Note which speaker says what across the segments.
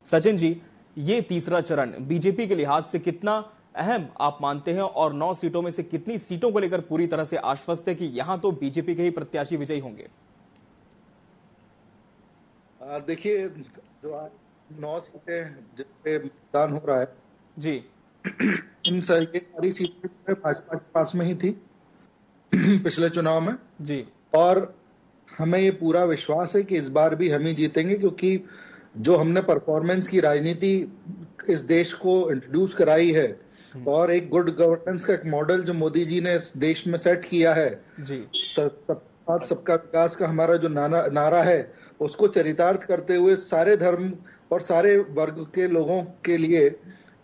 Speaker 1: सचिन जी, ये तीसरा चरण बीजेपी के लिहाज से कितना अहम आप मानते हैं और 9 सीटों में से कितनी सीटों को लेकर पूरी तरह से आश्वस्त है कि यहां तो बीजेपी के ही प्रत्याशी विजयी होंगे?
Speaker 2: देखिए, जो आज 9 सीटें जिस पे मतदान हो रहा है
Speaker 1: जी,
Speaker 2: इन सारी सीटें भाजपा के पास में ही थी पिछले चुनाव में
Speaker 1: जी,
Speaker 2: और हमें ये पूरा विश्वास है कि इस बार भी हम ही जीतेंगे, क्योंकि जो हमने परफॉर्मेंस की राजनीति इस देश को इंट्रोड्यूस कराई है और एक गुड गवर्नेंस का एक मॉडल जो मोदी जी ने इस देश में सेट किया है
Speaker 1: जी,
Speaker 2: सबका विकास का हमारा जो नारा है उसको चरितार्थ करते हुए सारे धर्म और सारे वर्ग के लोगों के लिए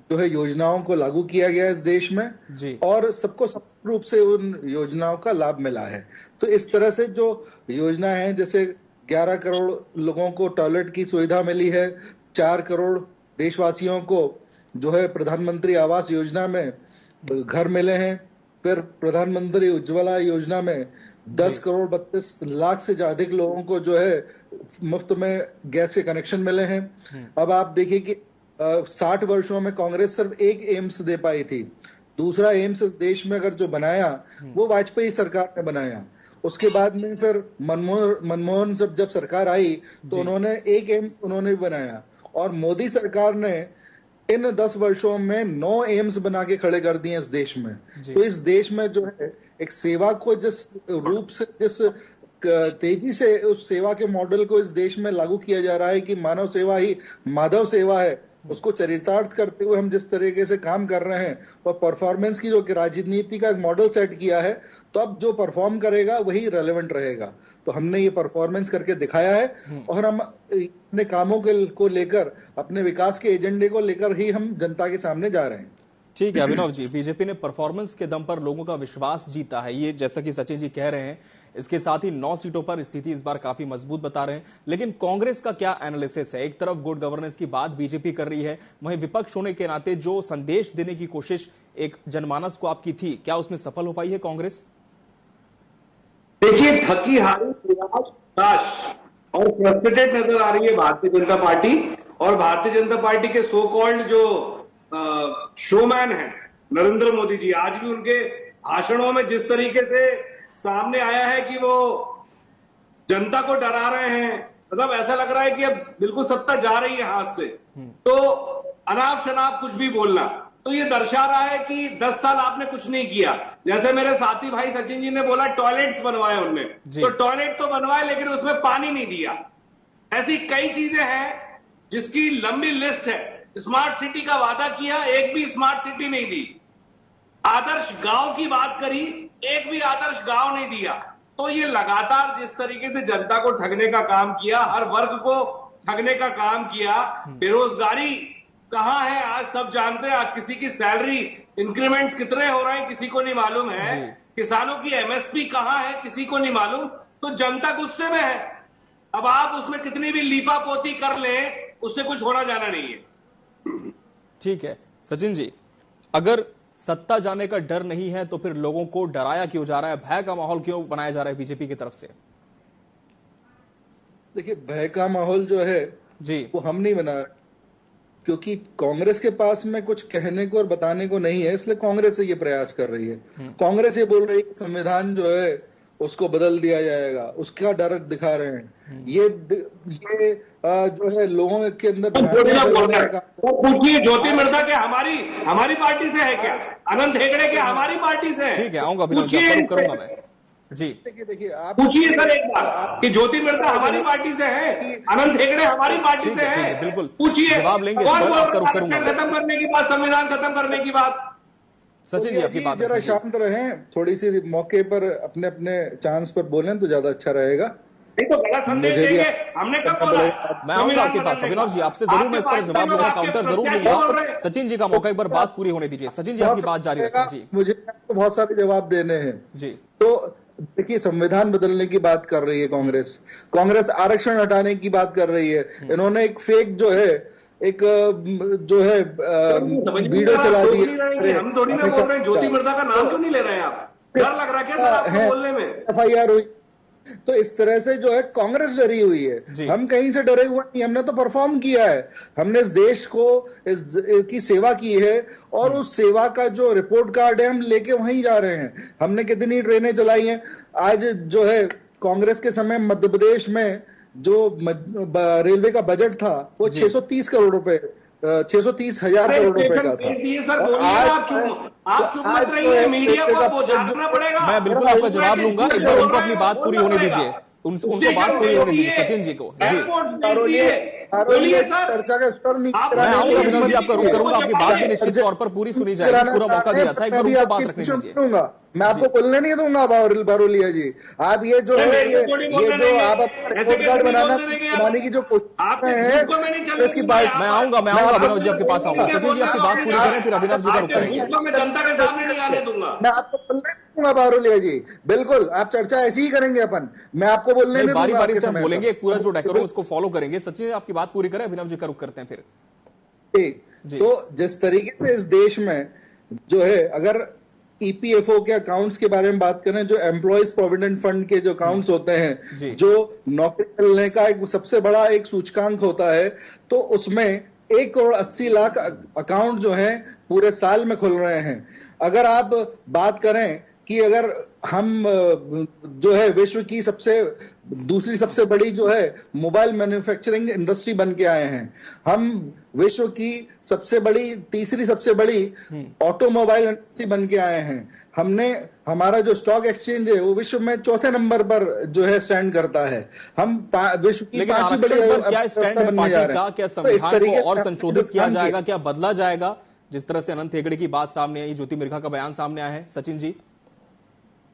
Speaker 2: जो है योजनाओं को लागू किया गया है इस देश में
Speaker 1: जी,
Speaker 2: और सबको समान रूप से उन योजनाओं का लाभ मिला है। तो इस तरह से जो योजना है, जैसे 11 करोड़ लोगों को टॉयलेट की सुविधा मिली है, 4 करोड़ देशवासियों को जो है प्रधानमंत्री आवास योजना में घर मिले हैं, फिर प्रधानमंत्री उज्ज्वला योजना में 10 करोड़ 32 लाख से अधिक लोगों को जो है मुफ्त में गैस के कनेक्शन मिले हैं। अब आप देखिए कि 60 वर्षों में कांग्रेस सिर्फ एक एम्स दे पाई थी, दूसरा एम्स इस देश में अगर जो बनाया वो वाजपेयी सरकार ने बनाया। उसके बाद में फिर मनमोहन जब सरकार आई तो उन्होंने एक एम्स उन्होंने भी बनाया और मोदी सरकार ने इन 10 वर्षों में 9 एम्स बना के खड़े कर दिए इस देश में। तो इस देश में जो है एक सेवा को जिस रूप से जिस तेजी से उस सेवा के मॉडल को इस देश में लागू किया जा रहा है कि मानव सेवा ही माधव सेवा है, उसको चरितार्थ करते हुए हम जिस तरीके से काम कर रहे हैं और परफॉर्मेंस की जो राजनीति का एक मॉडल सेट किया है, तो अब जो परफॉर्म करेगा वही रेलेवेंट रहेगा। तो हमने ये परफॉर्मेंस करके दिखाया है और हम अपने कामों को लेकर, अपने विकास के एजेंडे को लेकर ही हम जनता के सामने जा रहे हैं।
Speaker 1: ठीक है अभिनव जी, बीजेपी ने परफॉर्मेंस के दम पर लोगों का विश्वास जीता है, ये जैसा कि सचिन जी कह रहे हैं। इसके साथ ही 9 सीटों पर स्थिति इस बार काफी मजबूत बता रहे हैं। लेकिन कांग्रेस का क्या एनालिसिस है? एक तरफ गुड गवर्नेंस की बात बीजेपी कर रही है, वहीं विपक्ष होने के नाते जो संदेश देने की कोशिश एक जनमानस को आपकी थी, क्या उसमें सफल हो पाई है कांग्रेस?
Speaker 3: देखिए, थकी हारी निराश और फ्रस्ट्रेटेड नजर आ रही है भारतीय जनता पार्टी और भारतीय जनता पार्टी के सो कॉल्ड जो शोमैन है नरेंद्र मोदी जी। आज भी उनके भाषणों में जिस तरीके से सामने आया है कि वो जनता को डरा रहे हैं, मतलब ऐसा लग रहा है कि अब बिल्कुल सत्ता जा रही है हाथ से, तो अनाप शनाप कुछ भी बोलना, तो ये दर्शा रहा है कि 10 साल आपने कुछ नहीं किया। जैसे मेरे साथी भाई सचिन जी ने बोला टॉयलेट्स बनवाए उनने, तो टॉयलेट तो बनवाए लेकिन उसमें पानी नहीं दिया। ऐसी कई चीजें हैं जिसकी लंबी लिस्ट है। स्मार्ट सिटी का वादा किया, एक भी स्मार्ट सिटी नहीं दी। आदर्श गांव की बात करी, एक भी आदर्श गांव नहीं दिया। तो ये लगातार जिस तरीके से जनता को ठगने का काम किया, हर वर्ग को ठगने का काम किया। बेरोजगारी कहां है आज सब जानते हैं, किसी की सैलरी इंक्रीमेंट्स कितने हो रहे हैं किसी को नहीं मालूम है, किसानों की एमएसपी कहां है किसी को नहीं मालूम। तो जनता गुस्से में है। अब आप उसमें कितनी भी लीपा पोती कर लें, उससे कुछ होना जाना नहीं है।
Speaker 1: ठीक है सचिन जी, अगर सत्ता जाने का डर नहीं है तो फिर लोगों को डराया क्यों जा रहा है, भय का माहौल क्यों बनाया जा रहा है बीजेपी की तरफ से?
Speaker 2: देखिए, भय का माहौल जो है
Speaker 1: जी
Speaker 2: वो हम नहीं बना रहे, क्योंकि कांग्रेस के पास में कुछ कहने को और बताने को नहीं है, इसलिए कांग्रेस से ये प्रयास कर रही है। कांग्रेस ये बोल रही है संविधान जो है उसको बदल दिया जाएगा, उसका डर दिखा रहे हैं। ये जो है लोगों के अंदर
Speaker 3: पूछिए ज्योति मिर्धा के हमारी पार्टी से है क्या? अनंत हेगड़े के हमारी पार्टी से है?
Speaker 1: ठीक है, आऊंगा करूंगा मैं जी।
Speaker 2: देखिए आप
Speaker 3: पूछिए सर एक बार कि ज्योति मिर्धा हमारी पार्टी से है, अनंत हेगड़े हमारी पार्टी से है?
Speaker 1: बिल्कुल
Speaker 3: पूछिए,
Speaker 1: जवाब लेंगे,
Speaker 3: खत्म करने की बात, संविधान खत्म करने की बात।
Speaker 1: सचिन जी आपकी बात
Speaker 2: जरा शांत रहें, थोड़ी सी मौके पर अपने अपने चांस पर बोलें तो ज्यादा अच्छा रहेगा।
Speaker 3: तो गलत संदेश देंगे, हमने कब बोला?
Speaker 1: मैं आऊंगा आपके पास अभिनव जी, आपसे जरूर मैं इस पर जवाब लूंगा, काउंटर जरूर लूंगा। सचिन जी का मौका एक बार बात पूरी होने दीजिए। सचिन जी आपकी बात जारी रखें जी।
Speaker 2: मुझे तो बहुत सारे जवाब देने हैं जी। तो देखिए, संविधान बदलने की बात कर रही है कांग्रेस आरक्षण हटाने की बात कर रही है। इन्होंने एक फेक जो है वीडियो चला दी है।
Speaker 3: हम थोड़ी ना बोल रहे हैं, ज्योति मिर्धा का नाम क्यों नहीं ले रहे हैं आप? डर लग रहा है क्या सर आपको बोलने में?
Speaker 2: FIR हुई, तो इस तरह से जो है कांग्रेस डरी हुई है। हम कहीं से डरे हुए नहीं, हमने तो परफॉर्म किया है, हमने इस देश को की सेवा की है और उस सेवा का जो रिपोर्ट कार्ड है हम लेके वहीं जा रहे हैं। हमने कितनी ट्रेनें चलाई हैं। आज जो है कांग्रेस के समय मध्य प्रदेश में जो रेलवे का बजट था वो 630 करोड़ रुपए 630,000 करोड़ रुपए का था।
Speaker 3: आप चुप मत रहिए, मीडिया को जागना पड़ेगा।
Speaker 1: मैं बिल्कुल आपका जवाब लूंगा, एक बार उनको अपनी बात पूरी होने दीजिए, उनको बात पूरी होने दीजिए सचिन जी को।
Speaker 3: बोलिए सर,
Speaker 2: चर्चा का स्तर नहीं,
Speaker 1: मैं आऊंगा विनोद जी, आपका रुक करूंगा, आपकी बात भी निश्चित तौर पर पूरी सुनी जाएगी, पूरा मौका दिया था, एक बार उनको बात रखने दीजिए।
Speaker 2: मैं आपको बोलने नहीं दूंगा बारोलिया जी। आप ये जो है ये जो आप रिपोर्ट कार्ड बनाने की जो कोशिश है इसकी बात,
Speaker 1: मैं आऊंगा विनोद जी आपके पास आऊंगा। सचिन जी आपकी बात पूरी करें, फिर अभिनव जी का रुक करेंगे।
Speaker 3: मैं जनता के सामने नहीं आने दूंगा।
Speaker 2: मैं आपको बोलने नहीं दूंगा बारोलिया जी, बिल्कुल आप चर्चा ऐसी ही करेंगे अपन, मैं आपको बोलने नहीं दूंगा।
Speaker 1: बारी बारी से हम बोलेंगे, एक पूरा जो डेकोरम उसको फॉलो करेंगे। सचिन आपकी बात पूरी करें, अभिनव जी का रुक करते हैं फिर।
Speaker 2: ठीक, तो जिस तरीके से इस देश में जो है, अगर ईपीएफओ के अकाउंट्स के बारे में बात करें, जो एम्प्लॉयज प्रोविडेंट फंड के जो अकाउंट्स होते हैं, जो नौकरी मिलने का एक सबसे बड़ा एक सूचकांक होता है, तो उसमें 1,80,00,000 अकाउंट जो है पूरे साल में खुल रहे हैं। अगर आप बात करें कि अगर हम जो है विश्व की दूसरी सबसे बड़ी जो है मोबाइल मैन्युफैक्चरिंग इंडस्ट्री बन के आए हैं, हम विश्व की तीसरी सबसे बड़ी ऑटोमोबाइल इंडस्ट्री बन के आए हैं, हमारा जो स्टॉक एक्सचेंज है वो विश्व में चौथे नंबर पर जो है स्टैंड करता है, हम विश्व की 5वीं बड़ी
Speaker 1: क्या स्टैंड है पार्टी का? क्या संविधान को और संशोधित किया जाएगा, क्या बदला जाएगा? जिस तरह से अनंत हेगड़े की बात सामने आई, ज्योति मिर्घा का बयान सामने आया है, सचिन जी।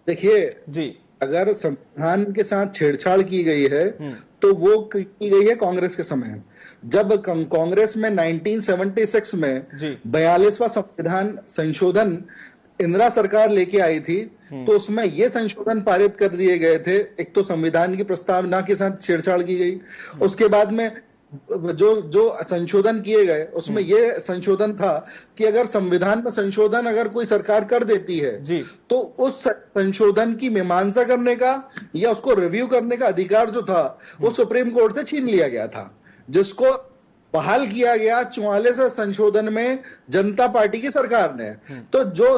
Speaker 2: देखिए
Speaker 1: जी,
Speaker 2: अगर संविधान के साथ छेड़छाड़ की गई है तो वो की गई है कांग्रेस के समय। जब कांग्रेस में 1976 में 42वां संविधान संशोधन इंदिरा सरकार लेके आई थी, तो उसमें ये संशोधन पारित कर दिए गए थे। एक तो संविधान की प्रस्तावना के साथ छेड़छाड़ की गई, उसके बाद में जो संशोधन किए गए उसमें यह संशोधन था कि अगर संविधान में संशोधन अगर कोई सरकार कर देती है तो उस संशोधन की मीमांसा करने का या उसको रिव्यू करने का अधिकार जो था वो सुप्रीम कोर्ट से छीन लिया गया था, जिसको बहाल किया गया 44 संशोधन में जनता पार्टी की सरकार ने। तो जो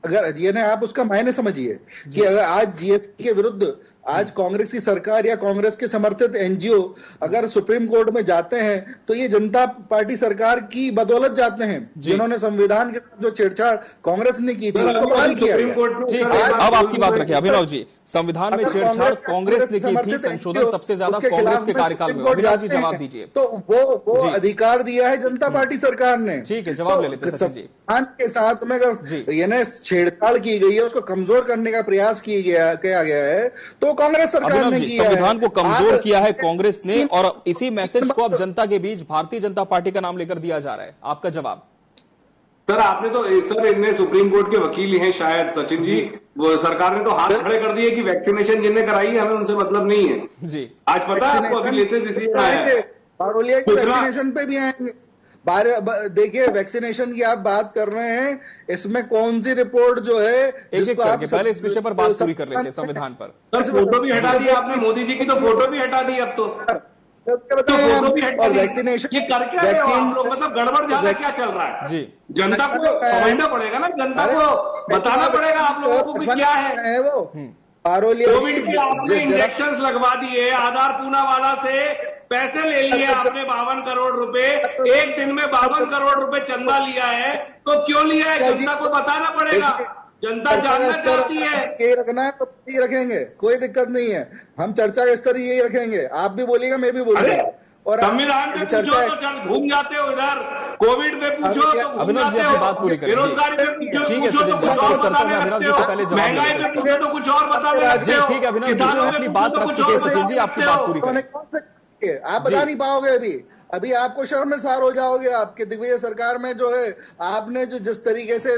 Speaker 2: अगर ये आप उसका मायने समझिए कि अगर आज जीएसटी के विरुद्ध आज कांग्रेस की सरकार या कांग्रेस के समर्थित एनजीओ अगर सुप्रीम कोर्ट में जाते हैं तो ये जनता पार्टी सरकार की बदौलत जाते हैं, जिन्होंने संविधान के साथ जो छेड़छाड़ कांग्रेस ने की थी उसको बहाल किया गया।
Speaker 1: अब आपकी बात रखिए अभिनव जी, संविधान में छेड़छाड़ कांग्रेस ने की थी, संशोधन सबसे ज्यादा कांग्रेस के कार्यकाल में। अभिनव जी जवाब दीजिए।
Speaker 2: तो वो अधिकार दिया है जनता पार्टी सरकार ने।
Speaker 1: ठीक है, जवाब ले लेते हैं सचिन जी।
Speaker 2: संविधान के साथ में अगर यानी छेड़छाड़ की गई है, उसको कमजोर करने का प्रयास किया गया है, तो कांग्रेस सरकार ने किया है।
Speaker 1: संविधान को कमजोर किया है कांग्रेस ने, और इसी मैसेज को अब जनता के बीच भारतीय जनता पार्टी का नाम लेकर दिया जा रहा है। आपका जवाब?
Speaker 3: सर आपने तो इनमें सुप्रीम कोर्ट के वकील हैं शायद सचिन जी, वो सरकार ने तो हाथ खड़े कर दिए कि वैक्सीनेशन जिन्हें कराई है हमें उनसे मतलब नहीं है
Speaker 1: जी।
Speaker 3: आज पता है आपको, अभी लेटेस्ट इसलिए
Speaker 2: बारोलिया की वैक्सीनेशन पे भी आएंगे। देखिए वैक्सीनेशन की आप बात कर रहे हैं, इसमें कौन सी रिपोर्ट जो है
Speaker 1: एक आप पहले इस विषय पर बात पूरी कर लेते हैं संविधान पर।
Speaker 3: सर फोटो भी हटा दी आपने, मोदी जी की तो फोटो भी हटा दी अब तो फोटो भी हटा दी।
Speaker 2: वैक्सीनेशन
Speaker 3: ये करके आप लोग मतलब गड़बड़ ज्यादा क्या चल रहा है
Speaker 1: जी?
Speaker 3: जनता को समझना पड़ेगा ना, जनता को बताना पड़ेगा आप लोगों को कि क्या है वो। कोविड के आपने इंजेक्शन लगवा दिए, आधार पूनावाला से पैसे ले लिए आपने 52 करोड़ रुपए, एक दिन में 52 करोड़ रुपए चंदा लिया है, तो क्यों लिया है जनता को बताना पड़ेगा। जनता जानना चाहती है।
Speaker 2: ये रखना है तो ये रखेंगे, कोई दिक्कत नहीं है। हम चर्चा का स्तर यही रखेंगे, आप भी बोलिएगा मैं भी बोलूंगा। और
Speaker 3: संविधान पे पूछो तो चल घूम जाते हो इधर, कोविड पे पूछो तो घूम जाते हो, बेरोजगारी पे पूछो तो कुछ और बताने लगते हो, महंगाई पे पूछो तो कुछ और बताने लगते हो,
Speaker 1: ठीक है अभिनव जी, अपनी बात रख चुके हैं सचिन जी, आपकी बात पूरी करें।
Speaker 2: आप बता नहीं पाओगे अभी आपको शर्मसार हो जाओगे। आपके दिग्विजय सरकार में जो है आपने जो जिस तरीके से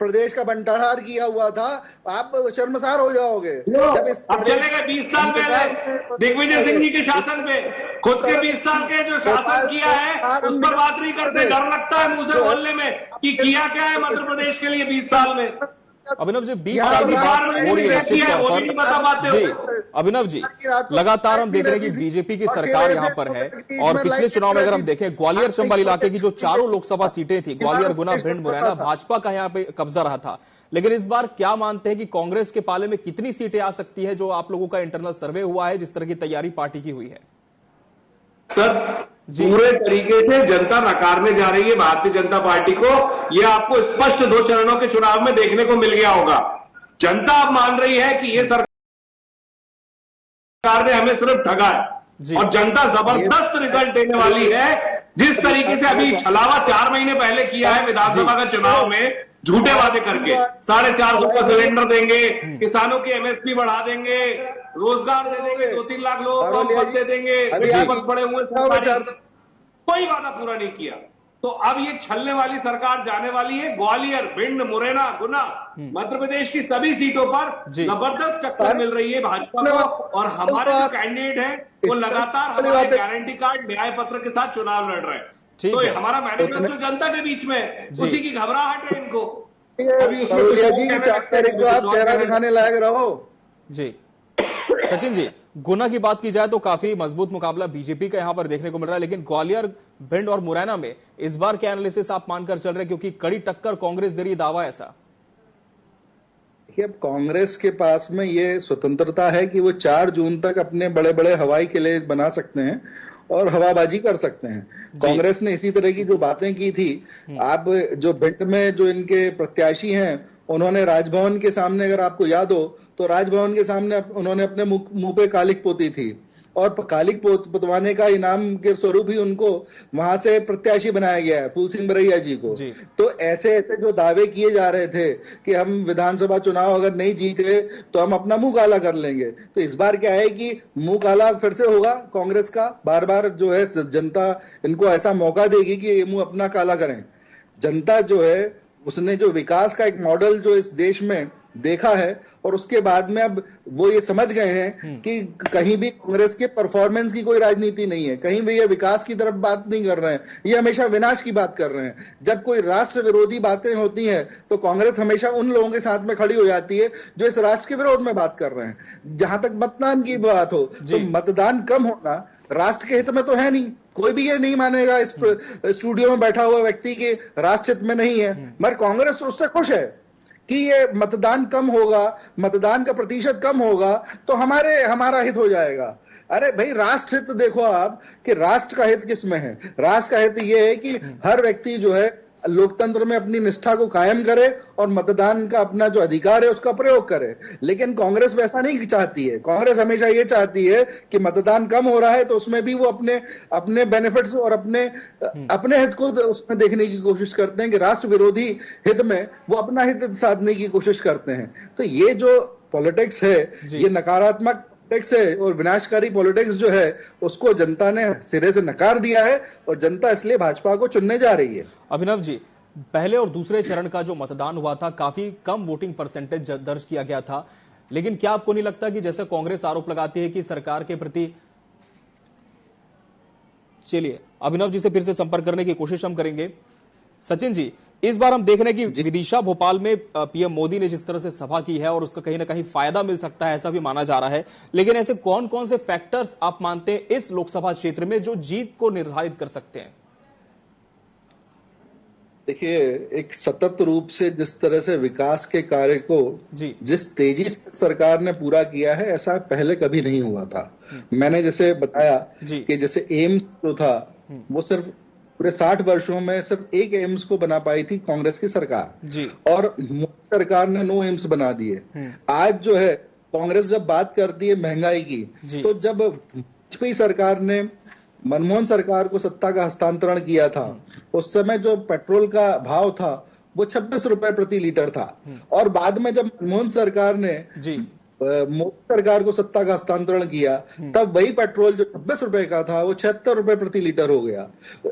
Speaker 2: प्रदेश का बंटाढार किया हुआ था, आप शर्मसार हो जाओगे।
Speaker 3: जब अब चले गए 20 साल पहले दिग्विजय सिंह जी के शासन पे, खुद के 20 साल के जो शासन किया है उस पर बात नहीं करते, डर लगता है मुंह से बोलने में कि किया क्या है मध्य प्रदेश के लिए 20 साल में।
Speaker 1: अभिनव जी 20 साल की बात हो रही है निश्चित तौर पर। जी अभिनव जी, लगातार हम देख रहे हैं कि बीजेपी की सरकार यहां पर है और पिछले चुनाव में अगर हम देखें ग्वालियर चंबल इलाके की जो चारों लोकसभा सीटें थी, ग्वालियर, गुना, भिंड, मुरैना, भाजपा का यहां पे कब्जा रहा था। लेकिन इस बार क्या मानते हैं कि कांग्रेस के पाले में कितनी सीटें आ सकती है? जो आप लोगों का इंटरनल सर्वे हुआ है, जिस तरह की तैयारी पार्टी की हुई है।
Speaker 3: सर पूरे तरीके से जनता नकारने जा रही है भारतीय जनता पार्टी को। यह आपको स्पष्ट 2 चरणों के चुनाव में देखने को मिल गया होगा। जनता अब मान रही है कि यह सरकार ने हमें सिर्फ ठगा है और जनता जबरदस्त रिजल्ट देने वाली है। जिस तरीके से अभी छलावा 4 महीने पहले किया है विधानसभा का चुनाव में, झूठे वादे करके 450 का सिलेंडर देंगे, किसानों की एमएसपी बढ़ा देंगे, रोजगार दे देंगे, 2-3 लाख लोगों को पद दे देंगे, रिश्वत पड़े हुए सरकारी, कोई वादा पूरा नहीं किया। तो अब ये छलने वाली सरकार जाने वाली है। ग्वालियर, भिंड, मुरैना, गुना, मध्य प्रदेश की सभी सीटों पर जबरदस्त टक्कर मिल रही है भाजपा को। और हमारे जो कैंडिडेट हैं वो लगातार हमारे गारंटी कार्ड, न्याय पत्र के साथ चुनाव लड़ रहे हैं। तो हमारा मैनिफेस्टो जनता के बीच में, उसी की घबराहट है इनको। अभी उसमें
Speaker 2: 4 तारीख को आप चेहरा दिखाने लायक रहो।
Speaker 1: जी सचिन जी, गुना की बात की जाए तो काफी मजबूत मुकाबला बीजेपी का यहां पर देखने को मिल रहा है, लेकिन ग्वालियर, भिंड और मुरैना में इस बार क्या एनालिसिस आप मानकर चल रहे हैं? क्योंकि कड़ी टक्कर कांग्रेस दे रही, दावा ऐसा।
Speaker 2: अब कांग्रेस के पास में ये स्वतंत्रता है कि वो 4 जून तक अपने बड़े बड़े हवाई किले बना सकते हैं और हवाबाजी कर सकते हैं। कांग्रेस ने इसी तरह की जो बातें की थी, आप जो भिंड में जो इनके प्रत्याशी हैं, उन्होंने राजभवन के सामने, अगर आपको याद हो तो राजभवन के सामने उन्होंने अपने मुंह पे कालिक पोती थी और कालिक पुतवाने का इनाम के स्वरूप ही उनको वहां से प्रत्याशी बनाया गया है, फूल सिंह बरैया जी को। तो ऐसे ऐसे जो दावे किए जा रहे थे कि हम विधानसभा चुनाव अगर नहीं जीते तो हम अपना मुंह काला कर लेंगे, तो इस बार क्या है कि मुंह काला फिर से होगा कांग्रेस का। बार बार जो है जनता इनको ऐसा मौका देगी कि ये मुंह अपना काला करें। जनता जो है उसने जो विकास का एक मॉडल जो इस देश में देखा है और उसके बाद में अब वो ये समझ गए हैं कि कहीं भी कांग्रेस के परफॉर्मेंस की कोई राजनीति नहीं है, कहीं भी ये विकास की तरफ बात नहीं कर रहे हैं, ये हमेशा विनाश की बात कर रहे हैं। जब कोई राष्ट्र विरोधी बातें होती हैं तो कांग्रेस हमेशा उन लोगों के साथ में खड़ी हो जाती है जो इस राष्ट्र के विरोध में बात कर रहे हैं। जहां तक मतदान की बात हो तो मतदान कम होना राष्ट्र के हित में तो है नहीं। कोई भी ये नहीं मानेगा इस स्टूडियो में बैठा हुआ व्यक्ति के राष्ट्र हित में नहीं है, मगर कांग्रेस उससे खुश है कि ये मतदान कम होगा, मतदान का प्रतिशत कम होगा तो हमारा हित हो जाएगा। अरे भाई, राष्ट्र हित देखो आप कि राष्ट्र का हित किसमें है। राष्ट्र का हित ये है कि हर व्यक्ति जो है लोकतंत्र में अपनी निष्ठा को कायम करे और मतदान का अपना जो अधिकार है उसका प्रयोग करे। लेकिन कांग्रेस वैसा नहीं चाहती है। कांग्रेस हमेशा ये चाहती है कि मतदान कम हो रहा है तो उसमें भी वो अपने बेनिफिट्स और अपने हित को उसमें देखने की कोशिश करते हैं कि राष्ट्र विरोधी हित में वो अपना हित साधने की कोशिश करते हैं। तो ये जो पॉलिटिक्स है, ये नकारात्मक है और विनाशकारी पॉलिटिक्स जो है उसको जनता ने सिरे से नकार दिया है और जनता इसलिए भाजपा को चुनने जा रही है।
Speaker 1: अभिनव जी, पहले और दूसरे चरण का जो मतदान हुआ था काफी कम वोटिंग परसेंटेज दर्ज किया गया था, लेकिन क्या आपको नहीं लगता कि जैसे कांग्रेस आरोप लगाती है कि सरकार के प्रति, चलिए अभिनव जी से फिर से संपर्क करने की कोशिश हम करेंगे। सचिन जी, इस बार हम देख रहे हैं कि विदिशा भोपाल में पीएम मोदी ने जिस तरह से सभा की है और उसका कहीं ना कहीं फायदा मिल सकता है ऐसा भी माना जा रहा है, लेकिन ऐसे कौन कौन से फैक्टर्स आप मानते हैं इस लोकसभा क्षेत्र में जो जीत को निर्धारित कर सकते हैं?
Speaker 2: देखिए, एक सतत रूप से जिस तरह से विकास के कार्य को जिस तेजी से सरकार ने पूरा किया है, ऐसा पहले कभी नहीं हुआ था। मैंने जैसे बताया कि जैसे एम्स जो था वो सिर्फ पूरे 60 वर्षों में सिर्फ एक एम्स को बना पाई थी कांग्रेस की सरकार, और मोदी सरकार ने 9 एम्स बना दिए। आज जो है कांग्रेस जब बात करती है महंगाई की, तो जब वाजपेयी सरकार ने मनमोहन सरकार को सत्ता का हस्तांतरण किया था, उस समय जो पेट्रोल का भाव था वो 26 रुपए प्रति लीटर था, और बाद में जब मनमोहन सरकार ने मोदी सरकार को सत्ता का हस्तांतरण किया तब वही पेट्रोल जो 26 रुपए का था वो 76 रुपए प्रति लीटर हो गया।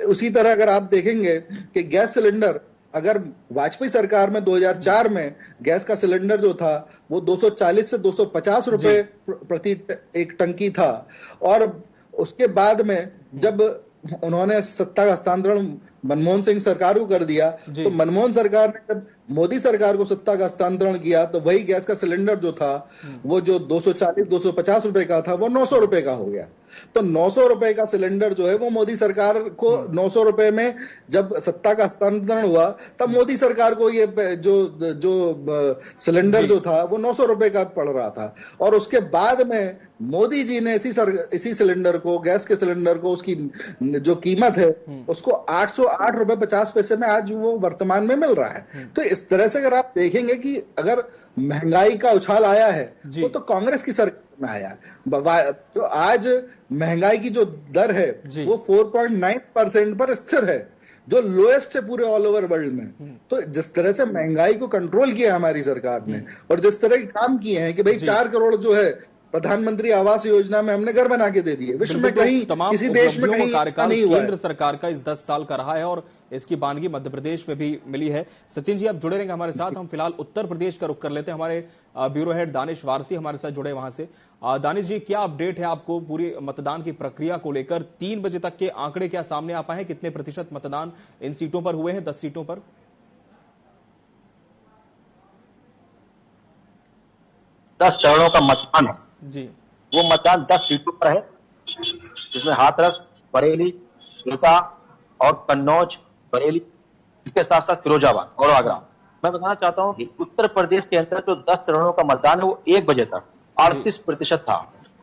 Speaker 2: उसी तरह अगर आप देखेंगे कि गैस सिलेंडर, अगर वाजपेयी सरकार में 2004 में गैस का सिलेंडर जो था वो 240 से 250 रुपए प्रति एक टंकी था, और उसके बाद में जब उन्होंने सत्ता का हस्तांतरण मनमोहन सिंह सरकार को कर दिया, तो मनमोहन सरकार ने जब मोदी सरकार को सत्ता का हस्तांतरण किया तो वही गैस का सिलेंडर जो था वो जो 240-250 रुपए का था वो 900 रुपए का हो गया। तो 900 रुपए का सिलेंडर जो है वो मोदी सरकार को 900 रुपए में जब सत्ता का हस्तांतरण हुआ तब मोदी सरकार को ये जो सिलेंडर जो था वो 900 रुपए का पड़ रहा था। और उसके बाद में मोदी जी ने इसी सिलेंडर को, गैस के सिलेंडर को, उसकी जो कीमत है उसको 808 रुपए 50 पैसे में आज वो वर्तमान में मिल रहा है। तो इस तरह से अगर आप देखेंगे कि अगर महंगाई का उछाल आया है वो तो कांग्रेस की सरकार में आया है। तो आज महंगाई की जो दर है वो 4.9% पर स्थिर है, जो लोएस्ट है पूरे ऑल ओवर वर्ल्ड में। तो जिस तरह से महंगाई को कंट्रोल किया हमारी सरकार ने और जिस तरह के काम किए हैं कि भाई 4 करोड़ जो है प्रधानमंत्री आवास योजना में हमने घर बना के दे दिए, विश्व में कहीं किसी देश में कहीं
Speaker 1: कार्यकाल
Speaker 2: नहीं हुआ है।
Speaker 1: केंद्र सरकार का इस 10 साल का रहा है और इसकी बानगी मध्य प्रदेश में भी मिली है। सचिन जी आप जुड़े रहेंगे हमारे साथ। हम फिलहाल उत्तर प्रदेश का रुख कर लेते हैं। हमारे ब्यूरो हेड दानिश वारसी हमारे साथ जुड़े वहां से। दानिश जी क्या अपडेट है आपको पूरी मतदान की प्रक्रिया को लेकर? 3 बजे तक के आंकड़े क्या सामने आ पाए हैं? कितने प्रतिशत मतदान इन सीटों पर हुए हैं, 10 सीटों पर?
Speaker 4: 10 चरणों का मतदान है
Speaker 1: जी।
Speaker 4: वो मतदान 10 सीटों पर है, जिसमें हाथरस, बरेली, एटा और कन्नौज, बरेली, इसके साथ साथ फिरोजाबाद और आगरा। मैं बताना चाहता हूं कि उत्तर प्रदेश के अंदर जो 10 चरणों का मतदान है वो 1 बजे तक 38% था।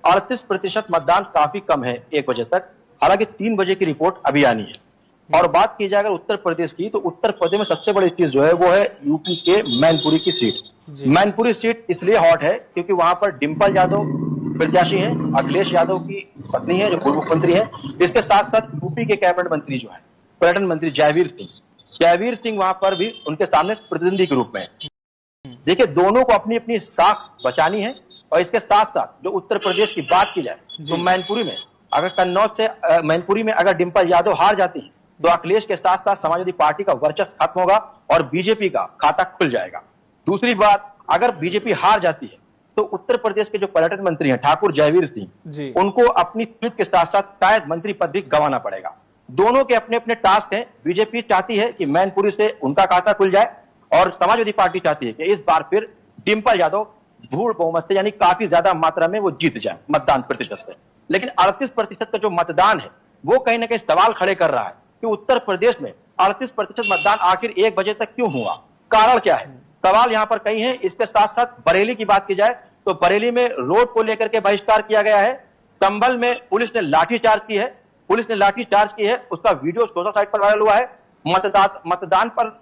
Speaker 4: 38% मतदान काफी कम है 1 बजे तक। हालांकि 3 बजे की रिपोर्ट अभी आनी है। और बात की जाए अगर उत्तर प्रदेश की, तो उत्तर प्रदेश में सबसे बड़ी चीज जो है वो है यूपी के मैनपुरी की सीट। मैनपुरी सीट इसलिए हॉट है क्योंकि वहां पर डिंपल यादव प्रत्याशी हैं, अखिलेश यादव की पत्नी है जो पूर्व मुख्यमंत्री है। इसके साथ साथ यूपी के कैबिनेट मंत्री जो है पर्यटन मंत्री जयवीर सिंह वहां पर भी उनके सामने प्रतिद्वंदी के रूप में है। देखिए दोनों को अपनी अपनी साख बचानी है। और इसके साथ साथ जो उत्तर प्रदेश की बात की जाए तो मैनपुरी में अगर कन्नौज से मैनपुरी में अगर डिंपल यादव हार जाती है तो अखिलेश के साथ साथ समाजवादी पार्टी का वर्चस्व खत्म होगा और बीजेपी का खाता खुल जाएगा। दूसरी बात, अगर बीजेपी हार जाती है तो उत्तर प्रदेश के जो पर्यटन मंत्री हैं ठाकुर जयवीर सिंह, उनको अपनी सीट के साथ साथ शायद मंत्री पद भी गंवाना पड़ेगा। दोनों के अपने अपने टास्क हैं। बीजेपी चाहती है कि मैनपुरी से उनका खाता खुल जाए और समाजवादी पार्टी चाहती है कि इस बार फिर डिंपल यादव धूल बहुमत से यानी काफी ज्यादा मात्रा में वो जीत जाए मतदान प्रतिशत से। लेकिन 38% का जो मतदान है वो कहीं ना कहीं सवाल खड़े कर रहा है कि उत्तर प्रदेश में 38% मतदान आखिर 1 बजे तक क्यों हुआ, कारण क्या है? सवाल यहां पर कई हैं। इसके साथ साथ बरेली की बात की जाए तो बरेली में रोड को लेकर के बहिष्कार किया गया है। संभल में पुलिस ने लाठीचार्ज की है, उसका वीडियो सोशल साइट पर वायरल हुआ है।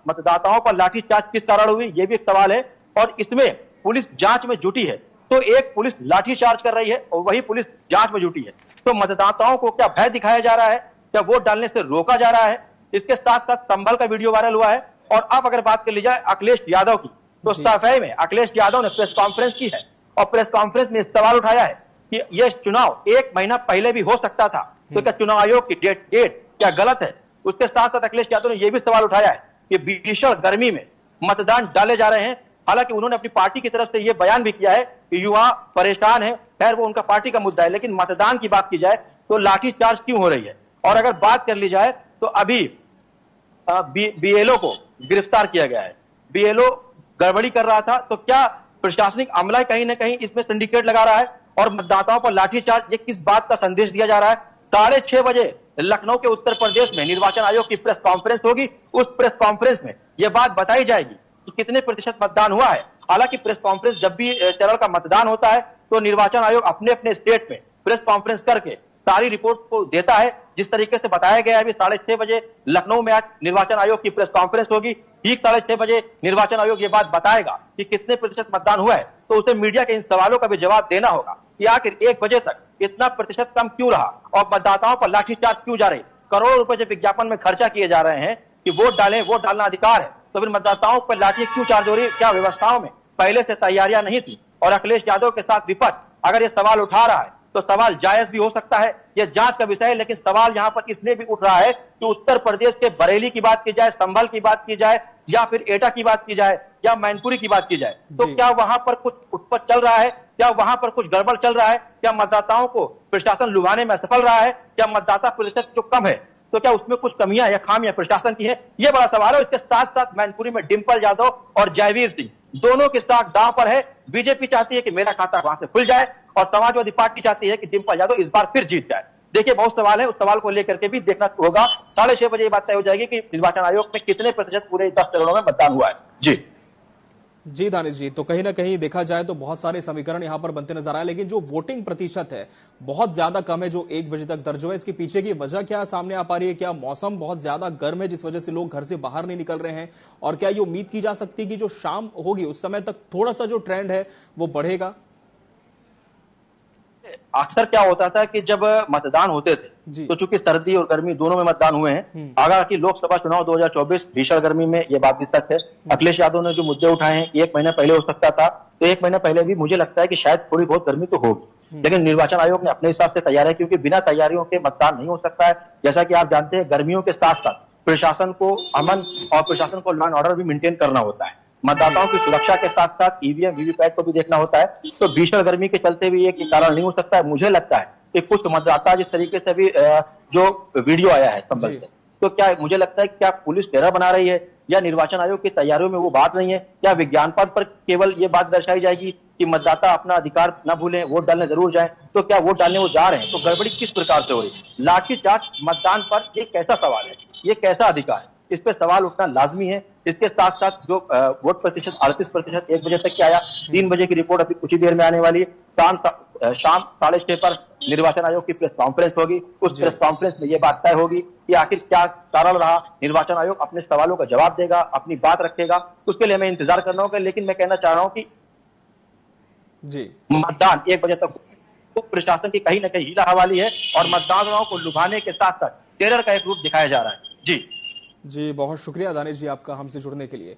Speaker 4: मतदाताओं पर लाठीचार्ज किस कारण हुई ये भी एक सवाल है। और इसमें पुलिस जांच में जुटी है, तो एक पुलिस लाठीचार्ज कर रही है और वही पुलिस जांच में जुटी है। तो मतदाताओं को क्या भय दिखाया जा रहा है, क्या वोट डालने से रोका जा रहा है? इसके साथ साथ संभल का वीडियो वायरल हुआ है। और अब अगर बात कर ली जाए अखिलेश यादव की, तो सफाई में अखिलेश यादव ने प्रेस कॉन्फ्रेंस की है और प्रेस कॉन्फ्रेंस में सवाल उठाया है कि यह चुनाव 1 महीना पहले भी हो सकता था, तो क्या चुनाव आयोग की डेट क्या गलत है? उसके साथ साथ अखिलेश यादव ने यह भी सवाल उठाया है कि भीषण गर्मी में मतदान डाले जा रहे हैं। हालांकि उन्होंने अपनी पार्टी की तरफ से यह बयान भी किया है कि युवा परेशान है, खैर वो उनका पार्टी का मुद्दा है, लेकिन मतदान की बात की जाए तो लाठीचार्ज क्यों हो रही है? और अगर बात कर ली जाए तो अभी बीएलओ को गिरफ्तार किया गया है। बीएलओ गड़बड़ी कर रहा था, तो क्या प्रशासनिक अमला कहीं ना कहीं इसमें सिंडिकेट लगा रहा है और मतदाताओं पर लाठीचार्ज? ये किस बात का संदेश दिया जा रहा है? 6:30 बजे लखनऊ के उत्तर प्रदेश में निर्वाचन आयोग की प्रेस कॉन्फ्रेंस होगी। उस प्रेस कॉन्फ्रेंस में यह बात बताई जाएगी कि कितने प्रतिशत मतदान हुआ है। हालांकि प्रेस कॉन्फ्रेंस जब भी चरण का मतदान होता है तो निर्वाचन आयोग अपने अपने स्टेट में प्रेस कॉन्फ्रेंस करके सारी रिपोर्ट को देता है। जिस तरीके से बताया गया है अभी 6:30 बजे लखनऊ में आज निर्वाचन आयोग की प्रेस कॉन्फ्रेंस होगी। ठीक 6:30 बजे निर्वाचन आयोग ये बात बताएगा कि कितने प्रतिशत मतदान हुआ है, तो उसे मीडिया के इन सवालों का भी जवाब देना होगा कि आखिर 1 बजे तक इतना प्रतिशत कम क्यों रहा और मतदाताओं पर लाठीचार्ज क्यों जा रही? करोड़ों रुपए जो विज्ञापन में खर्चा किए जा रहे हैं कि वोट डालें, वोट डालना अधिकार है, तो फिर मतदाताओं पर लाठी क्यों चार्ज हो रही है? क्या व्यवस्थाओं में पहले से तैयारियां नहीं थी? और अखिलेश यादव के साथ विपक्ष अगर ये सवाल उठा रहा है तो सवाल जायज भी हो सकता है, यह जांच का विषय है। लेकिन सवाल यहां पर इसलिए भी उठ रहा है कि उत्तर प्रदेश के बरेली की बात की जाए, संभल की बात की जाए, या फिर एटा की बात की जाए, या मैनपुरी की बात की जाए, तो क्या वहां पर कुछ उत्पत्ति चल रहा है? क्या वहां पर कुछ गड़बड़ चल रहा है? क्या मतदाताओं को प्रशासन लुभाने में असफल रहा है? क्या मतदाता प्रतिशत जो कम है, तो क्या उसमें कुछ कमियां या खामियां प्रशासन की है? यह बड़ा सवाल है। इसके साथ साथ मैनपुरी में डिंपल यादव और जयवीर सिंह दोनों के साथ दांव पर है। बीजेपी चाहती है कि मेरा खाता वहां से खुल जाए, और समाजवादी पार्टी चाहती है कि डिंपल यादव इस बार फिर जीत जाए। देखिए, बहुत सवाल है, उस सवाल को लेकर के भी देखना होगा। 6:30 बजे ये बात तय हो जाएगी कि निर्वाचन आयोग में कितने प्रतिशत पूरे 10 चरणों में मतदान हुआ है।
Speaker 1: जी दानिश जी, तो कहीं ना कहीं देखा जाए तो बहुत सारे समीकरण यहां पर बनते नजर आए, लेकिन जो वोटिंग प्रतिशत है बहुत ज्यादा कम है, जो 1 बजे तक दर्ज हुआ है। इसके पीछे की वजह क्या सामने आ पा रही है? क्या मौसम बहुत ज्यादा गर्म है जिस वजह से लोग घर से बाहर नहीं निकल रहे हैं? और क्या ये उम्मीद की जा सकती है कि जो शाम होगी उस समय तक थोड़ा सा जो ट्रेंड है वो बढ़ेगा?
Speaker 4: अक्सर क्या होता था कि जब मतदान होते थे तो चूंकि सर्दी और गर्मी दोनों में मतदान हुए हैं, अगर कि लोकसभा चुनाव 2024 भीषण गर्मी में ये बात भी सच है। अखिलेश यादव ने जो मुद्दे उठाए हैं, 1 महीना पहले हो सकता था, तो 1 महीना पहले भी मुझे लगता है कि शायद थोड़ी बहुत गर्मी तो होगी, लेकिन निर्वाचन आयोग ने अपने हिसाब से तैयार है, क्योंकि बिना तैयारियों के मतदान नहीं हो सकता है। जैसा कि आप जानते हैं, गर्मियों के साथ साथ प्रशासन को अमन और प्रशासन को लॉ एंड ऑर्डर भी मेंटेन करना होता है। मतदाताओं की सुरक्षा के साथ साथ ईवीएम वीवीपैट को भी देखना होता है। तो भीषण गर्मी के चलते भी एक कारण नहीं हो सकता है। मुझे लगता है कि कुछ मतदाता जिस तरीके से भी जो वीडियो आया है संबल से, तो क्या मुझे लगता है क्या पुलिस टेरर बना रही है, या निर्वाचन आयोग की तैयारियों में वो बात नहीं है? क्या विज्ञापन पर केवल ये बात दर्शाई जाएगी कि मतदाता अपना अधिकार न भूलें, वोट डालने जरूर जाएं? तो क्या वोट डालने वो जा रहे हैं? तो गड़बड़ी किस प्रकार से हो रही है? लाठीचार्ज मतदान पर ये कैसा सवाल है, ये कैसा अधिकार है? इस पर सवाल उठना लाजमी है। इसके साथ साथ जो वोट प्रतिशत 38% 1 बजे तक के आया, 3 बजे की रिपोर्ट अभी कुछ ही देर में आने वाली है। शाम 6:30 पर निर्वाचन आयोग की प्रेस कॉन्फ्रेंस होगी। उस प्रेस कॉन्फ्रेंस में यह बात तय होगी कि आखिर क्या कारण रहा। निर्वाचन आयोग अपने सवालों का जवाब देगा, अपनी बात रखेगा, उसके लिए हमें इंतजार करना होगा। लेकिन मैं कहना चाह रहा हूं कि मतदान 1 बजे तक तो प्रशासन की कहीं ना कहीं हीला हवाली है, और मतदाताओं को लुभाने के साथ साथ टेरर का एक रूप दिखाया जा रहा है।
Speaker 1: जी, बहुत शुक्रिया दानिश जी आपका हमसे जुड़ने के लिए।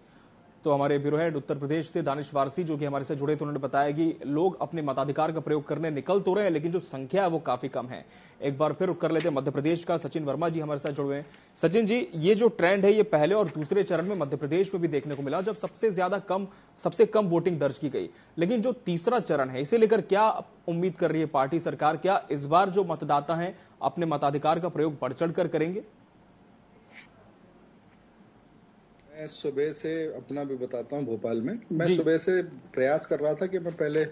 Speaker 1: तो हमारे ब्यूरो हेड उत्तर प्रदेश से दानिश वारसी जो कि हमारे साथ जुड़े थे, उन्होंने बताया कि लोग अपने मताधिकार का प्रयोग करने निकल तो रहे हैं, लेकिन जो संख्या है वो काफी कम है। एक बार फिर कर लेते हैं मध्य प्रदेश का। सचिन वर्मा जी हमारे साथ जुड़े हैं। सचिन जी, ये जो ट्रेंड है ये पहले और दूसरे चरण में मध्य प्रदेश में भी देखने को मिला, जब सबसे कम वोटिंग दर्ज की गई। लेकिन जो तीसरा चरण है, इसे लेकर क्या उम्मीद कर रही है पार्टी सरकार? क्या इस बार जो मतदाता है अपने मताधिकार का प्रयोग बढ़ चढ़ कर करेंगे?
Speaker 2: मैं सुबह से अपना भी बताता हूं, भोपाल में मैं सुबह से प्रयास कर रहा था कि मैं पहले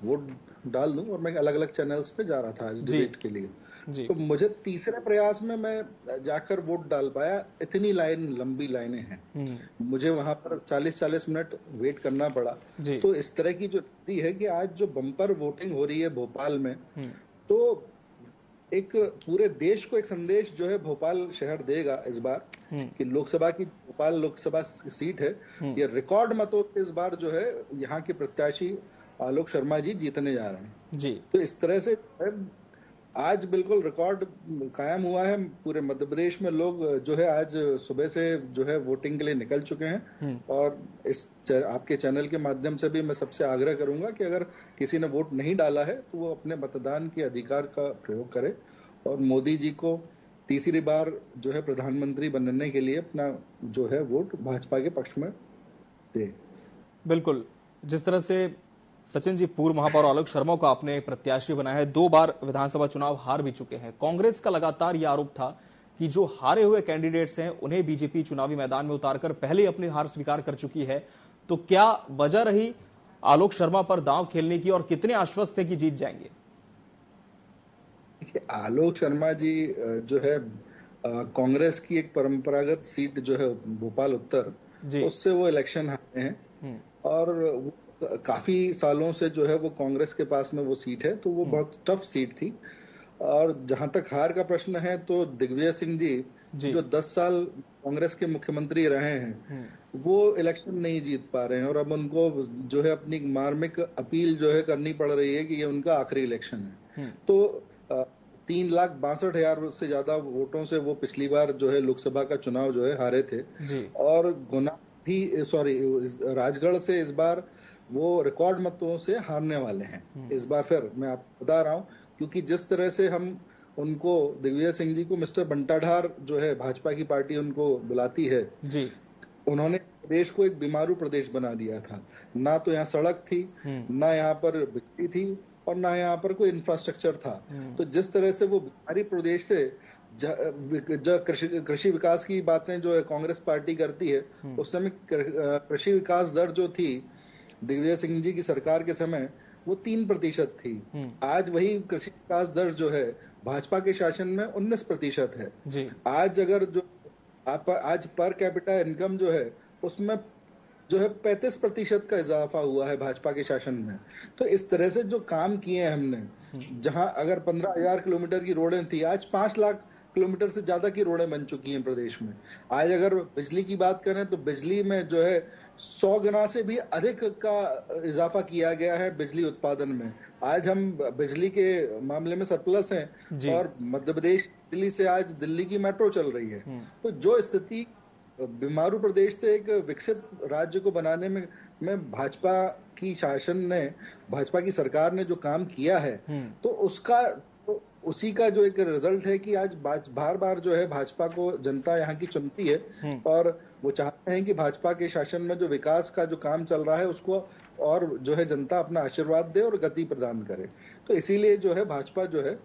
Speaker 2: वोट डाल दूं, और मैं अलग अलग चैनल्स पे जा रहा था आज डिबेट के लिए। तो मुझे तीसरे प्रयास में मैं जाकर वोट डाल पाया। इतनी लंबी लाइनें हैं, मुझे वहां पर 40-40 मिनट वेट करना पड़ा। तो इस तरह की जो स्थिति है कि आज जो बम्पर वोटिंग हो रही है भोपाल में, तो एक पूरे देश को एक संदेश जो है भोपाल शहर देगा इस बार कि लोकसभा की भोपाल लोकसभा सीट है, ये रिकॉर्ड मतों से इस बार जो है यहाँ के प्रत्याशी आलोक शर्मा जी जीतने जा रहे हैं जी। तो इस तरह से आज बिल्कुल रिकॉर्ड कायम हुआ है। पूरे मध्य प्रदेश में लोग जो है आज सुबह से जो है वोटिंग के लिए निकल चुके हैं, और इस आपके चैनल के माध्यम से भी मैं सबसे आग्रह करूंगा कि अगर किसी ने वोट नहीं डाला है तो वो अपने मतदान के अधिकार का प्रयोग करे, और मोदी जी को तीसरी बार जो है प्रधानमंत्री बनने के लिए अपना जो है वोट भाजपा के पक्ष में दे।
Speaker 1: बिल्कुल, जिस तरह से सचिन जी पूर्व महापौर आलोक शर्मा को आपने प्रत्याशी बनाया है, 2 बार विधानसभा चुनाव हार भी चुके हैं। कांग्रेस का लगातार यह आरोप था कि जो हारे हुए कैंडिडेट्स हैं उन्हें बीजेपी चुनावी मैदान में उतारकर पहले ही अपनी हार स्वीकार कर चुकी है। तो क्या वजह रही आलोक शर्मा पर दांव खेलने की, और कितने आश्वस्त थे कि जीत जाएंगे?
Speaker 2: आलोक शर्मा जी जो है कांग्रेस की एक परंपरागत सीट जो है भोपाल उत्तर, उससे वो इलेक्शन हारे हैं, और काफी सालों से जो है वो कांग्रेस के पास में वो सीट है, तो वो बहुत टफ सीट थी। और जहां तक हार का प्रश्न है, तो दिग्विजय सिंह जी जो 10 साल कांग्रेस के मुख्यमंत्री रहे हैं, वो इलेक्शन नहीं जीत पा रहे हैं, और अब उनको जो है अपनी मार्मिक अपील जो है करनी पड़ रही है कि ये उनका आखिरी इलेक्शन है। तो 3,62,000 से ज्यादा वोटों से वो पिछली बार जो है लोकसभा का चुनाव जो है हारे थे, और राजगढ़ से इस बार वो रिकॉर्ड मतों से हारने वाले हैं। इस बार फिर मैं आपको बता रहा हूं क्योंकि जिस तरह से हम उनको, दिग्विजय सिंह जी को मिस्टर बंटाढार जो है भाजपा की पार्टी उनको बुलाती है
Speaker 1: जी।
Speaker 2: उन्होंने प्रदेश को एक बीमारू प्रदेश बना दिया था। ना तो यहाँ सड़क थी, ना यहाँ पर बिजली थी, और ना यहाँ पर कोई इंफ्रास्ट्रक्चर था। तो जिस तरह से वो बीमारी प्रदेश से कृषि विकास की बातें जो है कांग्रेस पार्टी करती है, उस समय कृषि विकास दर जो थी दिग्विजय सिंह जी की सरकार के समय वो 3% थी। आज वही कृषि विकास दर जो है भाजपा के शासन में 19% है जी। आज अगर जो आज पर कैपिटा इनकम जो है उसमें जो है 35% का इजाफा हुआ है भाजपा के शासन में। तो इस तरह से जो काम किए हैं हमने, जहां अगर 15,000 किलोमीटर की रोडें थी, आज 5 लाख किलोमीटर से ज्यादा की रोडें बन चुकी हैं प्रदेश में। आज अगर बिजली की बात करें तो बिजली में जो है 100 गुना से भी अधिक का इजाफा किया गया है बिजली उत्पादन में। आज हम बिजली के मामले में सरप्लस हैं और मध्य प्रदेश दिल्ली से आज दिल्ली की मेट्रो चल रही है। तो जो स्थिति बीमारू प्रदेश से एक विकसित राज्य को बनाने में भाजपा की शासन ने, भाजपा की सरकार ने जो काम किया है, तो उसी का जो एक रिजल्ट है कि आज बार बार जो है भाजपा को जनता यहाँ की चुनती है और वो चाहते हैं कि भाजपा के शासन में जो विकास का जो काम चल रहा है उसको और जो है जनता अपना आशीर्वाद दे और गति प्रदान करे। तो इसीलिए जो है भाजपा जो है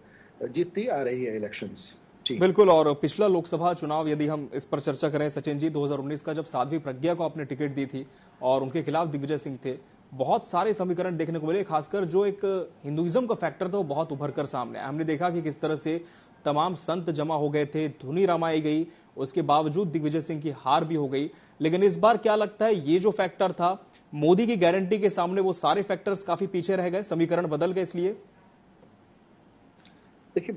Speaker 2: जीतती आ रही है इलेक्शंस।
Speaker 1: बिल्कुल। और पिछला लोकसभा चुनाव यदि हम इस पर चर्चा करें सचिन जी, 2019 का जब साध्वी प्रज्ञा को आपने टिकट दी थी और उनके खिलाफ दिग्विजय सिंह थे, बहुत सारे समीकरण देखने को मिले, खासकर जो एक हिंदुइज्म का फैक्टर था वो बहुत उभर कर सामने आया। हमने देखा कि किस तरह से तमाम संत जमा हो गए थे, धुनी रमाई गई, उसके बावजूद दिग्विजय सिंह की हार भी हो गई। लेकिन इस बार क्या लगता है, ये जो फैक्टर था मोदी की गारंटी के सामने वो सारे फैक्टर्स काफी पीछे रह गए, समीकरण बदल गए? इसलिए
Speaker 2: देखिए,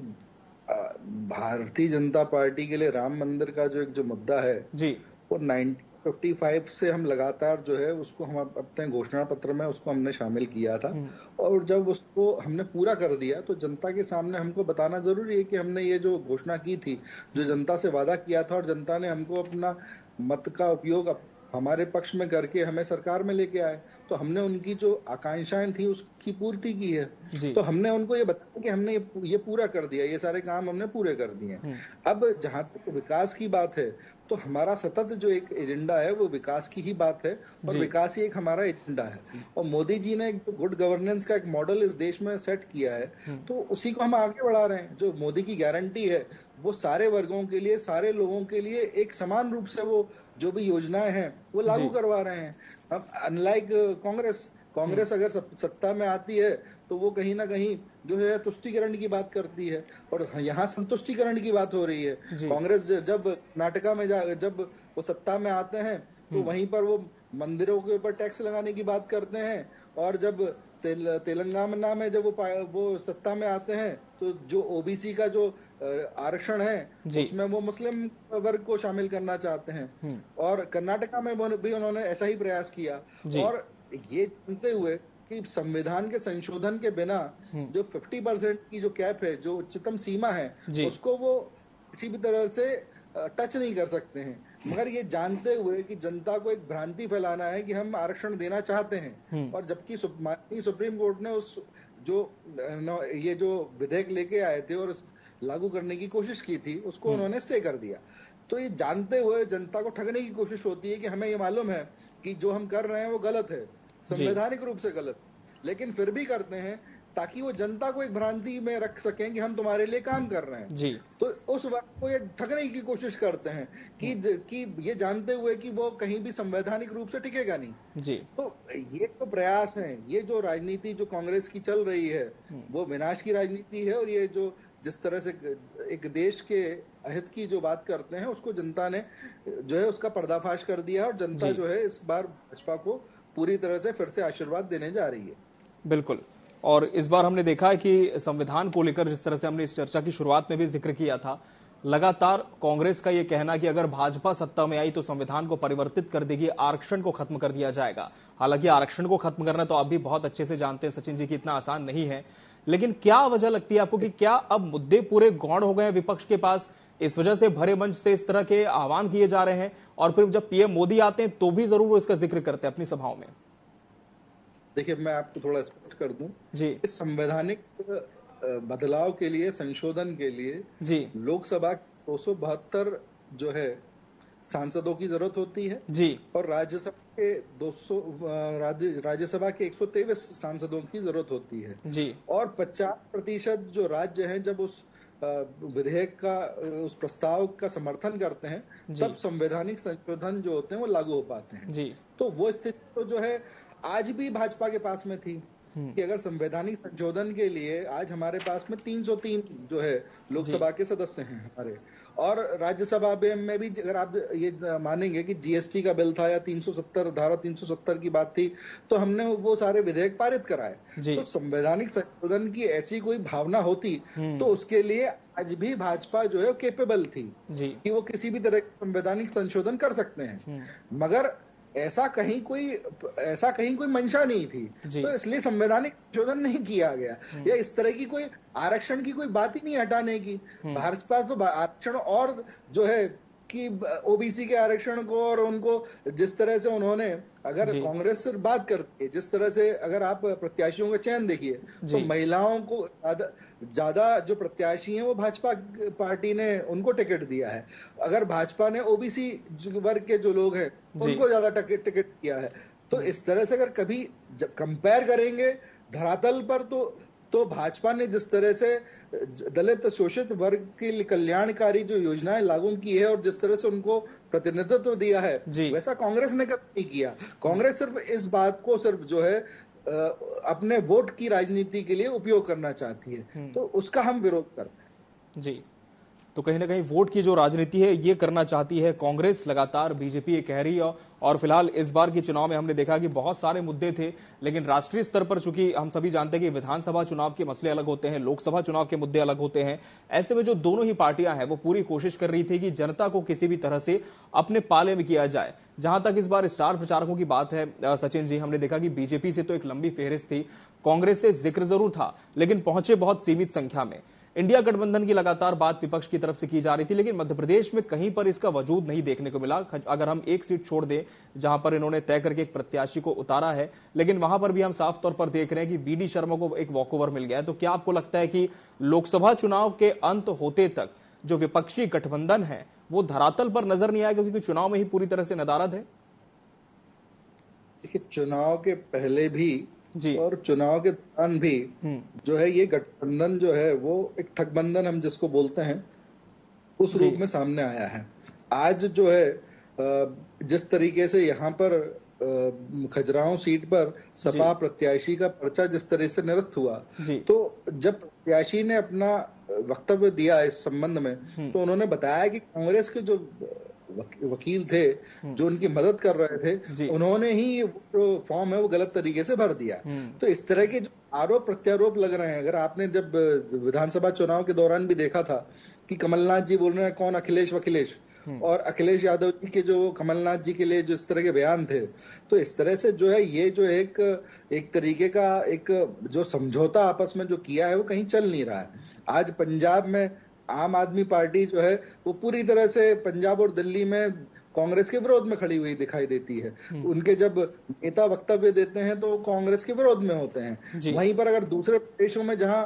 Speaker 2: भारतीय जनता पार्टी के लिए राम मंदिर का जो मुद्दा है जी, वो 1955 से हम लगातार जो है उसको हम अपने घोषणा पत्र में उसको हमने शामिल किया था और जब उसको हमने पूरा कर दिया तो जनता के सामने हमको बताना जरूरी है कि हमने ये जो घोषणा की थी, जो जनता से वादा किया था और जनता ने हमको अपना मत का उपयोग हमारे पक्ष में करके हमें सरकार में लेके आए, तो हमने उनकी जो आकांक्षाएं थी उसकी पूर्ति की है। तो हमने उनको ये बताया कि हमने ये पूरा कर दिया, ये सारे काम हमने पूरे कर दिए। अब जहां तक विकास की बात है तो हमारा सतत जो एक एजेंडा है वो विकास की ही बात है और विकास ही एक हमारा एजेंडा है। और मोदी जी ने एक गुड गवर्नेंस का एक मॉडल इस देश में सेट किया है तो उसी को हम आगे बढ़ा रहे हैं। जो मोदी की गारंटी है वो सारे वर्गों के लिए, सारे लोगों के लिए एक समान रूप से वो जो भी योजनाएं हैं वो लागू करवा रहे हैं। अब अनलाइक कांग्रेस अगर सत्ता में आती है तो वो कहीं ना कहीं जो है तुष्टिकरण की बात करती है और यहाँ संतुष्टिकरण की बात हो रही है। कांग्रेस जब कर्नाटका में जब वो सत्ता में आते हैं तो वहीं पर वो मंदिरों के ऊपर टैक्स लगाने की बात करते हैं और जब तेलंगाना में जब वो सत्ता में आते हैं तो जो ओबीसी का जो आरक्षण है उसमें वो मुस्लिम वर्ग को शामिल करना चाहते हैं और कर्नाटका में भी उन्होंने ऐसा ही प्रयास किया। और ये जानते हुए कि संविधान के संशोधन के बिना जो 50% की जो कैप है, जो उच्चतम सीमा है, उसको वो किसी भी तरह से टच नहीं कर सकते हैं, मगर ये जानते हुए कि जनता को एक भ्रांति फैलाना है कि हम आरक्षण देना चाहते हैं। और जबकि सुप्रीम कोर्ट ने उस ये जो विधेयक लेके आए थे और लागू करने की कोशिश की थी उसको उन्होंने स्टे कर दिया। तो ये जानते हुए जनता को ठगने की कोशिश होती है कि हमें ये मालूम है कि जो हम कर रहे हैं वो गलत है, संवैधानिक रूप से गलत, लेकिन फिर भी करते हैं ताकि वो जनता को एक भ्रांति में रख सकें कि हम तुम्हारे लिए काम कर रहे हैं जी। तो उस वक्त को ये ठगने की कोशिश करते हैं कि ये जानते हुए कि वो कहीं भी संवैधानिक रूप से टिकेगा नहीं जी। तो ये तो प्रयास है, ये जो राजनीति जो कांग्रेस की चल रही है वो विनाश की राजनीति है और ये जो जिस तरह से एक देश के अहित की जो बात करते हैं उसको जनता ने जो है उसका पर्दाफाश कर दिया और जनता जो है इस बार भाजपा को पूरी तरह से फिर से आशीर्वाद देने जा रही है।
Speaker 1: बिल्कुल। और इस बार हमने देखा है कि संविधान को लेकर जिस तरह से हमने इस चर्चा की शुरुआत में भी जिक्र किया था, लगातार कांग्रेस का ये कहना कि अगर भाजपा सत्ता में आई तो संविधान को परिवर्तित कर देगी, आरक्षण को खत्म कर दिया जाएगा। हालांकि आरक्षण को खत्म करना तो आप भी बहुत अच्छे से जानते हैं सचिन जी कि इतना आसान नहीं है, लेकिन क्या वजह लगती है आपको कि क्या अब मुद्दे पूरे गौण हो गए हैं विपक्ष के पास, इस वजह से भरे मंच से इस तरह के आह्वान किए जा रहे हैं और फिर जब पीएम मोदी आते हैं तो भी जरूर वो इसका जिक्र करते हैं अपनी सभाओं में?
Speaker 2: देखिए, मैं आपको थोड़ा स्पष्ट कर दूं जी, इस संवैधानिक बदलाव के लिए, संशोधन के लिए
Speaker 1: जी
Speaker 2: लोकसभा 272 जो है सांसदों की जरूरत होती है
Speaker 1: जी
Speaker 2: और राज्यसभा के 200 राज्यसभा के 123 सांसदों की जरूरत होती है
Speaker 1: जी
Speaker 2: और 50% जो राज्य हैं जब उस विधेयक का, उस प्रस्ताव का समर्थन करते हैं, तब संवैधानिक संशोधन जो होते हैं वो लागू हो पाते हैं
Speaker 1: जी।
Speaker 2: तो वो स्थिति तो जो है आज भी भाजपा के पास में थी कि अगर संवैधानिक संशोधन के लिए आज हमारे पास में 303 जो है लोकसभा के सदस्य हैं हमारे, और राज्यसभा में भी अगर आप ये मानेंगे कि जीएसटी का बिल था या 370 धारा 370 की बात थी, तो हमने वो सारे विधेयक पारित कराए। तो संवैधानिक संशोधन की ऐसी कोई भावना होती तो उसके लिए आज भी भाजपा जो है केपेबल थी कि वो किसी भी तरह का संवैधानिक संशोधन कर सकते हैं, मगर ऐसा कहीं कोई मंशा नहीं थी, तो इसलिए संवैधानिक संशोधन नहीं किया गया या इस तरह की कोई आरक्षण की कोई बात ही नहीं हटाने की। भाजपा तो आरक्षण और जो है कि ओबीसी के आरक्षण को और उनको जिस तरह से उन्होंने, अगर कांग्रेस से बात करती है, जिस तरह से अगर आप प्रत्याशियों का चयन देखिए तो महिलाओं को ज्यादा जो प्रत्याशी हैं वो भाजपा पार्टी ने उनको टिकट दिया है। अगर भाजपा ने ओबीसी वर्ग के जो लोग हैं उनको ज्यादा टिकट दिया है। तो इस तरह से अगर कभी जब कंपेयर करेंगे धरातल पर तो भाजपा ने जिस तरह से दलित शोषित वर्ग के कल्याणकारी जो योजनाएं लागू की है और जिस तरह से उनको प्रतिनिधित्व दिया है, वैसा कांग्रेस ने कभी नहीं किया। कांग्रेस सिर्फ इस बात को सिर्फ जो है अपने वोट की राजनीति के लिए उपयोग करना चाहती है, तो उसका हम विरोध करते हैं।
Speaker 1: जी, तो कहीं ना कहीं वोट की जो राजनीति है ये करना चाहती है कांग्रेस, लगातार बीजेपी ये कह रही है। और फिलहाल इस बार के चुनाव में हमने देखा कि बहुत सारे मुद्दे थे, लेकिन राष्ट्रीय स्तर पर चूंकि हम सभी जानते हैं कि विधानसभा चुनाव के मसले अलग होते हैं, लोकसभा चुनाव के मुद्दे अलग होते हैं। ऐसे में जो दोनों ही पार्टियां हैं वो पूरी कोशिश कर रही थी कि जनता को किसी भी तरह से अपने पाले में किया जाए। जहां तक इस बार स्टार प्रचारकों की बात है सचिन जी, हमने देखा कि बीजेपी से तो एक लंबी फेहरिस्त थी, कांग्रेस से जिक्र जरूर था, लेकिन पहुंचे बहुत सीमित संख्या में। इंडिया गठबंधन की लगातार बात विपक्ष की तरफ से की जा रही थी, लेकिन मध्य प्रदेश में कहीं पर इसका वजूद नहीं देखने को मिला। अगर हम एक सीट छोड़ दें जहां पर इन्होंने तय करके एक प्रत्याशी को उतारा है, लेकिन वहां पर भी हम साफ तौर पर देख रहे हैं कि बीडी शर्मा को एक वॉकओवर मिल गया है। तो क्या आपको लगता है कि लोकसभा चुनाव के अंत होते तक जो विपक्षी गठबंधन है वो धरातल पर नजर नहीं आएगा, क्योंकि चुनाव में ही पूरी तरह से नदारद है?
Speaker 2: देखिए, चुनाव के पहले भी और चुनाव के दौरान भी जो है ये गठबंधन जो है वो एक ठगबंधन हम जिसको बोलते हैं उस रूप में सामने आया है। आज जो है जिस तरीके से यहाँ पर खजुराहो सीट पर सपा प्रत्याशी का पर्चा जिस तरह से निरस्त हुआ, तो जब प्रत्याशी ने अपना वक्तव्य दिया इस संबंध में, तो उन्होंने बताया कि कांग्रेस के जो वकील थे जो उनकी मदद कर रहे थे, उन्होंने ही जो फॉर्म है वो गलत तरीके से भर दिया। तो इस तरह के जो आरोप प्रत्यारोप लग रहे हैं, अगर आपने जब विधानसभा चुनाव के दौरान भी देखा था कि कमलनाथ जी बोल रहे हैं कौन अखिलेश वखिलेश, और अखिलेश यादव जी के जो कमलनाथ जी के लिए जिस तरह के बयान थे, तो इस तरह से जो है ये जो एक तरीके का एक जो समझौता आपस में जो किया है वो कहीं चल नहीं रहा है। आज पंजाब में आम आदमी पार्टी जो है वो पूरी तरह से पंजाब और दिल्ली में कांग्रेस के विरोध में खड़ी हुई दिखाई देती है। उनके जब नेता वक्तव्य देते हैं तो कांग्रेस के विरोध में होते हैं। वहीं पर अगर दूसरे प्रदेशों में जहां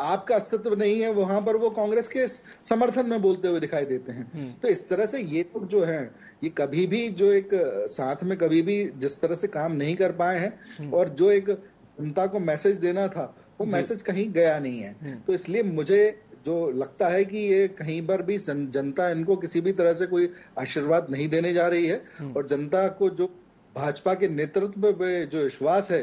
Speaker 2: आपका अस्तित्व नहीं है वहां पर वो कांग्रेस के समर्थन में बोलते हुए दिखाई देते हैं। तो इस तरह से ये लोग जो हैं ये कभी भी जो एक साथ में कभी भी जिस तरह से काम नहीं कर पाए हैं, और जो एक जनता को मैसेज देना था वो मैसेज कहीं गया नहीं है। तो इसलिए मुझे जो लगता है कि ये कहीं पर भी जनता इनको किसी भी तरह से कोई आशीर्वाद नहीं देने जा रही है, और जनता को जो भाजपा के नेतृत्व पे जो विश्वास है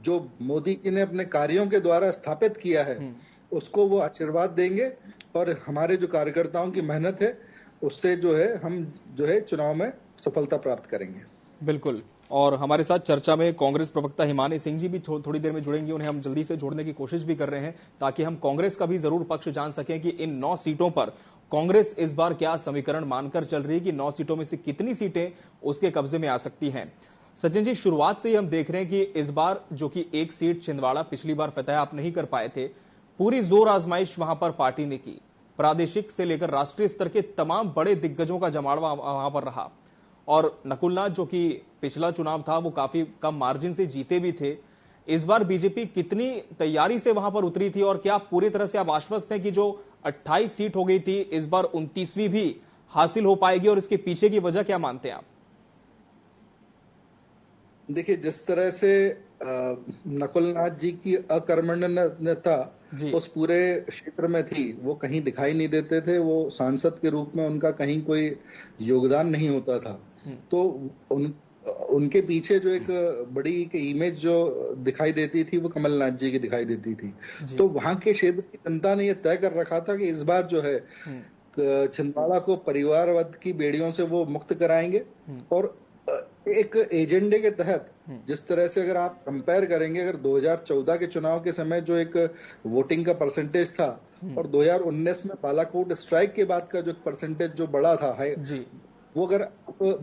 Speaker 2: जो मोदी जी ने अपने कार्यों के द्वारा स्थापित किया है, उसको वो आशीर्वाद देंगे, और हमारे जो कार्यकर्ताओं की मेहनत है उससे जो है हम जो है चुनाव में सफलता प्राप्त करेंगे।
Speaker 1: बिल्कुल। और हमारे साथ चर्चा में कांग्रेस प्रवक्ता हिमानी सिंह जी भी थोड़ी देर में जुड़ेंगे। उन्हें हम जल्दी से जोड़ने की कोशिश भी कर रहे हैं ताकि हम कांग्रेस का भी जरूर पक्ष जान सकें कि इन 9 सीटों पर कांग्रेस इस बार क्या समीकरण मानकर चल रही है कि 9 सीटों में से कितनी सीटें उसके कब्जे में आ सकती हैं। सचिन जी, शुरुआत से ही हम देख रहे हैं कि इस बार जो कि एक सीट छिंदवाड़ा पिछली बार फतह आप नहीं कर पाए थे, पूरी जोर आजमाइश वहां पर पार्टी ने की। प्रादेशिक से लेकर राष्ट्रीय स्तर के तमाम बड़े दिग्गजों का जमावड़ा वहां पर रहा, और नकुल नाथ जो कि पिछला चुनाव था वो काफी कम मार्जिन से जीते भी थे। इस बार बीजेपी कितनी तैयारी से वहां पर उतरी थी और क्या पूरी तरह से आप आश्वस्त हैं कि जो 28 सीट हो गई थी इस बार 29वीं भी हासिल हो पाएगी, और इसके पीछे की वजह क्या मानते हैं आप?
Speaker 2: देखिए, जिस तरह से नकुलनाथ जी की अकर्मण्यता उस पूरे क्षेत्र में थी, वो कहीं दिखाई नहीं देते थे। वो सांसद के रूप में उनका कहीं कोई योगदान नहीं होता था। तो उनके पीछे जो एक बड़ी एक इमेज जो दिखाई देती थी वो कमलनाथ जी की दिखाई देती थी। तो वहां के क्षेत्र की जनता ने यह तय कर रखा था कि इस बार जो है छिंदवाड़ा को परिवारवाद की बेड़ियों से वो मुक्त कराएंगे। और एक एजेंडे के तहत, जिस तरह से अगर आप कंपेयर करेंगे, अगर 2014 के चुनाव के समय जो एक वोटिंग का परसेंटेज था और 2019 में बालाकोट स्ट्राइक के बाद का जो परसेंटेज जो बड़ा था है, वो अगर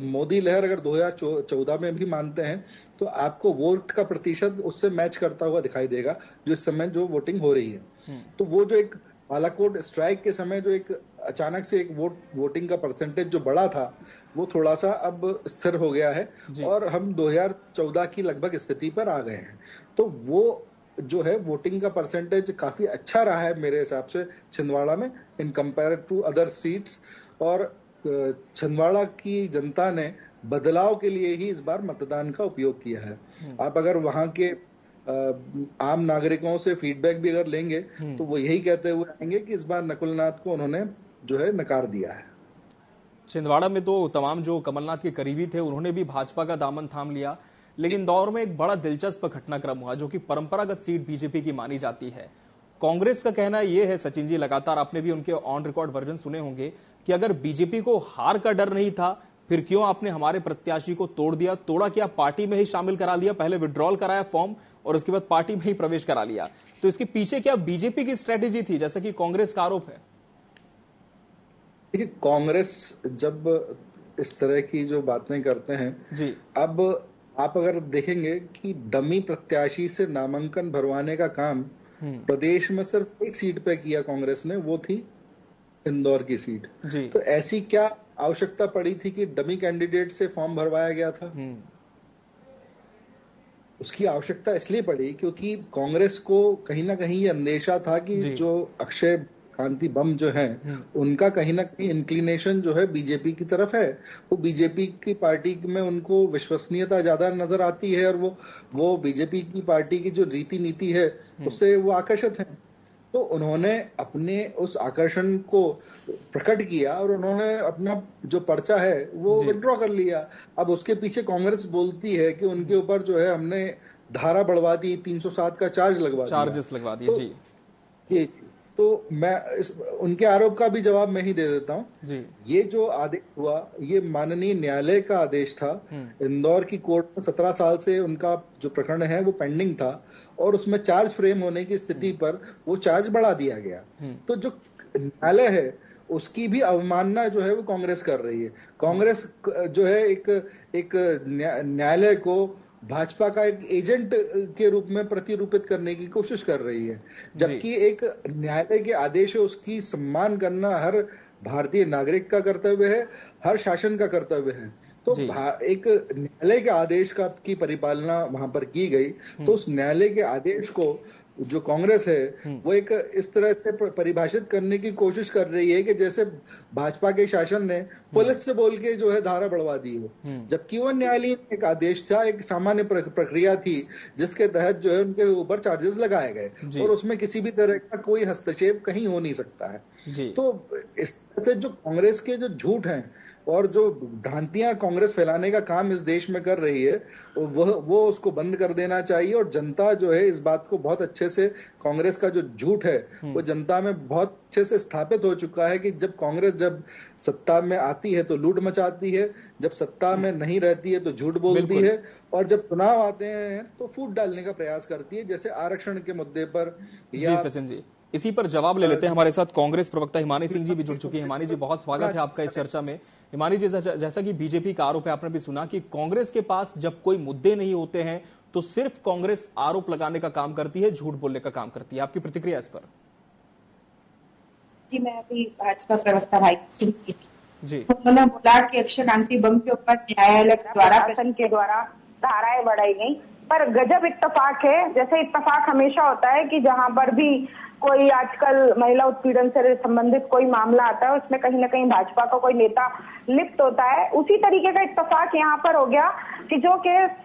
Speaker 2: मोदी लहर अगर 2014 में भी मानते हैं तो आपको वोट का प्रतिशत उससे मैच करता हुआ दिखाई देगा जो इस समय जो वोटिंग हो रही है। तो वो जो एक बालाकोट स्ट्राइक के समय जो एक अचानक से एक वोटिंग का परसेंटेज जो बड़ा था, वो थोड़ा सा अब स्थिर हो गया है और हम 2014 की लगभग स्थिति पर आ गए हैं। तो वो जो है वोटिंग का परसेंटेज काफी अच्छा रहा है मेरे हिसाब से छिंदवाड़ा में in compare to other seats. और छिंदवाड़ा की जनता ने बदलाव के लिए ही इस बार मतदान का उपयोग किया है। आप अगर वहां के आम नागरिकों से फीडबैक भी अगर लेंगे तो वो यही कहते हुए आएंगे कि इस बार नकुलनाथ को उन्होंने जो है नकार दिया है।
Speaker 1: छिंदवाड़ा में तो तमाम जो कमलनाथ के करीबी थे उन्होंने भी भाजपा का दामन थाम लिया, लेकिन इंदौर में एक बड़ा दिलचस्प घटनाक्रम हुआ जो कि परंपरागत सीट बीजेपी की मानी जाती है। कांग्रेस का कहना यह है, सचिन जी, लगातार आपने भी उनके ऑन रिकॉर्ड वर्जन सुने होंगे, कि अगर बीजेपी को हार का डर नहीं था फिर क्यों आपने हमारे प्रत्याशी को तोड़ दिया? तोड़ा क्या, पार्टी में ही शामिल करा लिया, पहले विड्रॉल कराया फॉर्म और उसके बाद पार्टी में ही प्रवेश करा लिया। तो इसके पीछे क्या बीजेपी की स्ट्रेटेजी थी, जैसा कि कांग्रेस का आरोप है?
Speaker 2: देखिए, कांग्रेस जब इस तरह की जो बातें करते हैं जी, अब आप अगर देखेंगे कि डमी प्रत्याशी से नामांकन भरवाने का काम प्रदेश में सिर्फ एक सीट पे किया कांग्रेस ने, वो थी इंदौर की सीट जी। तो ऐसी क्या आवश्यकता पड़ी थी कि डमी कैंडिडेट से फॉर्म भरवाया गया था? उसकी आवश्यकता इसलिए पड़ी क्योंकि कांग्रेस को कहीं ना कहीं ये अंदेशा था कि जो अक्षय कांति बम जो हैं उनका कहीं ना कहीं इंक्लिनेशन जो है बीजेपी की तरफ है। वो बीजेपी की पार्टी में उनको विश्वसनीयता ज्यादा नजर आती है और वो बीजेपी की पार्टी की जो रीति नीति है उससे वो आकर्षित हैं। तो उन्होंने अपने उस आकर्षण को प्रकट किया और उन्होंने अपना जो पर्चा है वो विड्रॉ कर लिया। अब उसके पीछे कांग्रेस बोलती है कि उनके ऊपर जो है हमने धारा बढ़वा दी, 307 का चार्जेस लगवा दिए जी। तो मैं उनके आरोप का भी जवाब मैं ही दे देता हूं। ये जो आदेश हुआ ये माननीय न्यायालय का आदेश था। इंदौर की कोर्ट में 17 साल से उनका जो प्रकरण है वो पेंडिंग था और उसमें चार्ज फ्रेम होने की स्थिति पर वो चार्ज बढ़ा दिया गया। तो जो न्यायालय है उसकी भी अवमानना जो है वो कांग्रेस कर रही है। कांग्रेस जो है एक न्यायालय को भाजपा का एक एजेंट के रूप में प्रतिरूपित करने की कोशिश कर रही है, जबकि एक न्यायालय के आदेश है उसकी सम्मान करना हर भारतीय नागरिक का कर्तव्य है, हर शासन का कर्तव्य है। तो एक न्यायालय के आदेश की परिपालना वहां पर की गई। तो उस न्यायालय के आदेश को जो कांग्रेस है वो एक इस तरह से परिभाषित करने की कोशिश कर रही है कि जैसे भाजपा के शासन ने पुलिस से बोल के जो है धारा बढ़वा दी हो, जबकि वो न्यायालयीन एक आदेश था, एक सामान्य प्रक्रिया थी जिसके तहत जो है उनके ऊपर चार्जेस लगाए गए और उसमें किसी भी तरह का कोई हस्तक्षेप कहीं हो नहीं सकता है। तो इस तरह से जो कांग्रेस के जो झूठ हैं और जो भ्रांतियां कांग्रेस फैलाने का काम इस देश में कर रही है वो उसको बंद कर देना चाहिए। और जनता जो है इस बात को बहुत अच्छे से, कांग्रेस का जो झूठ है वो जनता में बहुत अच्छे से स्थापित हो चुका है कि जब कांग्रेस जब सत्ता में आती है तो लूट मचाती है, जब सत्ता में नहीं रहती है तो झूठ बोलती है और जब चुनाव आते हैं तो फूट डालने का प्रयास करती है, जैसे आरक्षण के मुद्दे पर।
Speaker 1: या सचिन जी, इसी पर जवाब ले लेते हैं। हमारे साथ कांग्रेस प्रवक्ता हिमानी सिंह जी भी जुड़ चुकी हैं। हिमानी जी, बहुत स्वागत है आपका इस चर्चा में। हिमानी जी, जैसा कि बीजेपी का आरोप है, आपने भी सुना कि कांग्रेस के पास जब कोई मुद्दे नहीं होते हैं तो सिर्फ कांग्रेस आरोप लगाने का काम करती है, झूठ बोलने का काम करती है। आपकी प्रतिक्रिया इस पर?
Speaker 5: जी, मैं अभी भाजपा प्रवक्ता भाई
Speaker 1: जी,
Speaker 5: उन्होंने बोला कि अक्षय कांति बम के ऊपर न्यायालय द्वारा
Speaker 6: शासन के द्वारा धाराएं बढ़ाई गई
Speaker 5: पर गजब इत्तेफाक है। जैसे इत्तेफाक हमेशा होता है कि जहां पर भी कोई आजकल महिला उत्पीड़न से संबंधित कोई मामला आता है उसमें कहीं ना कहीं भाजपा का कोई नेता लिप्त होता है, उसी तरीके का इत्तेफाक यहाँ पर हो गया कि जो केस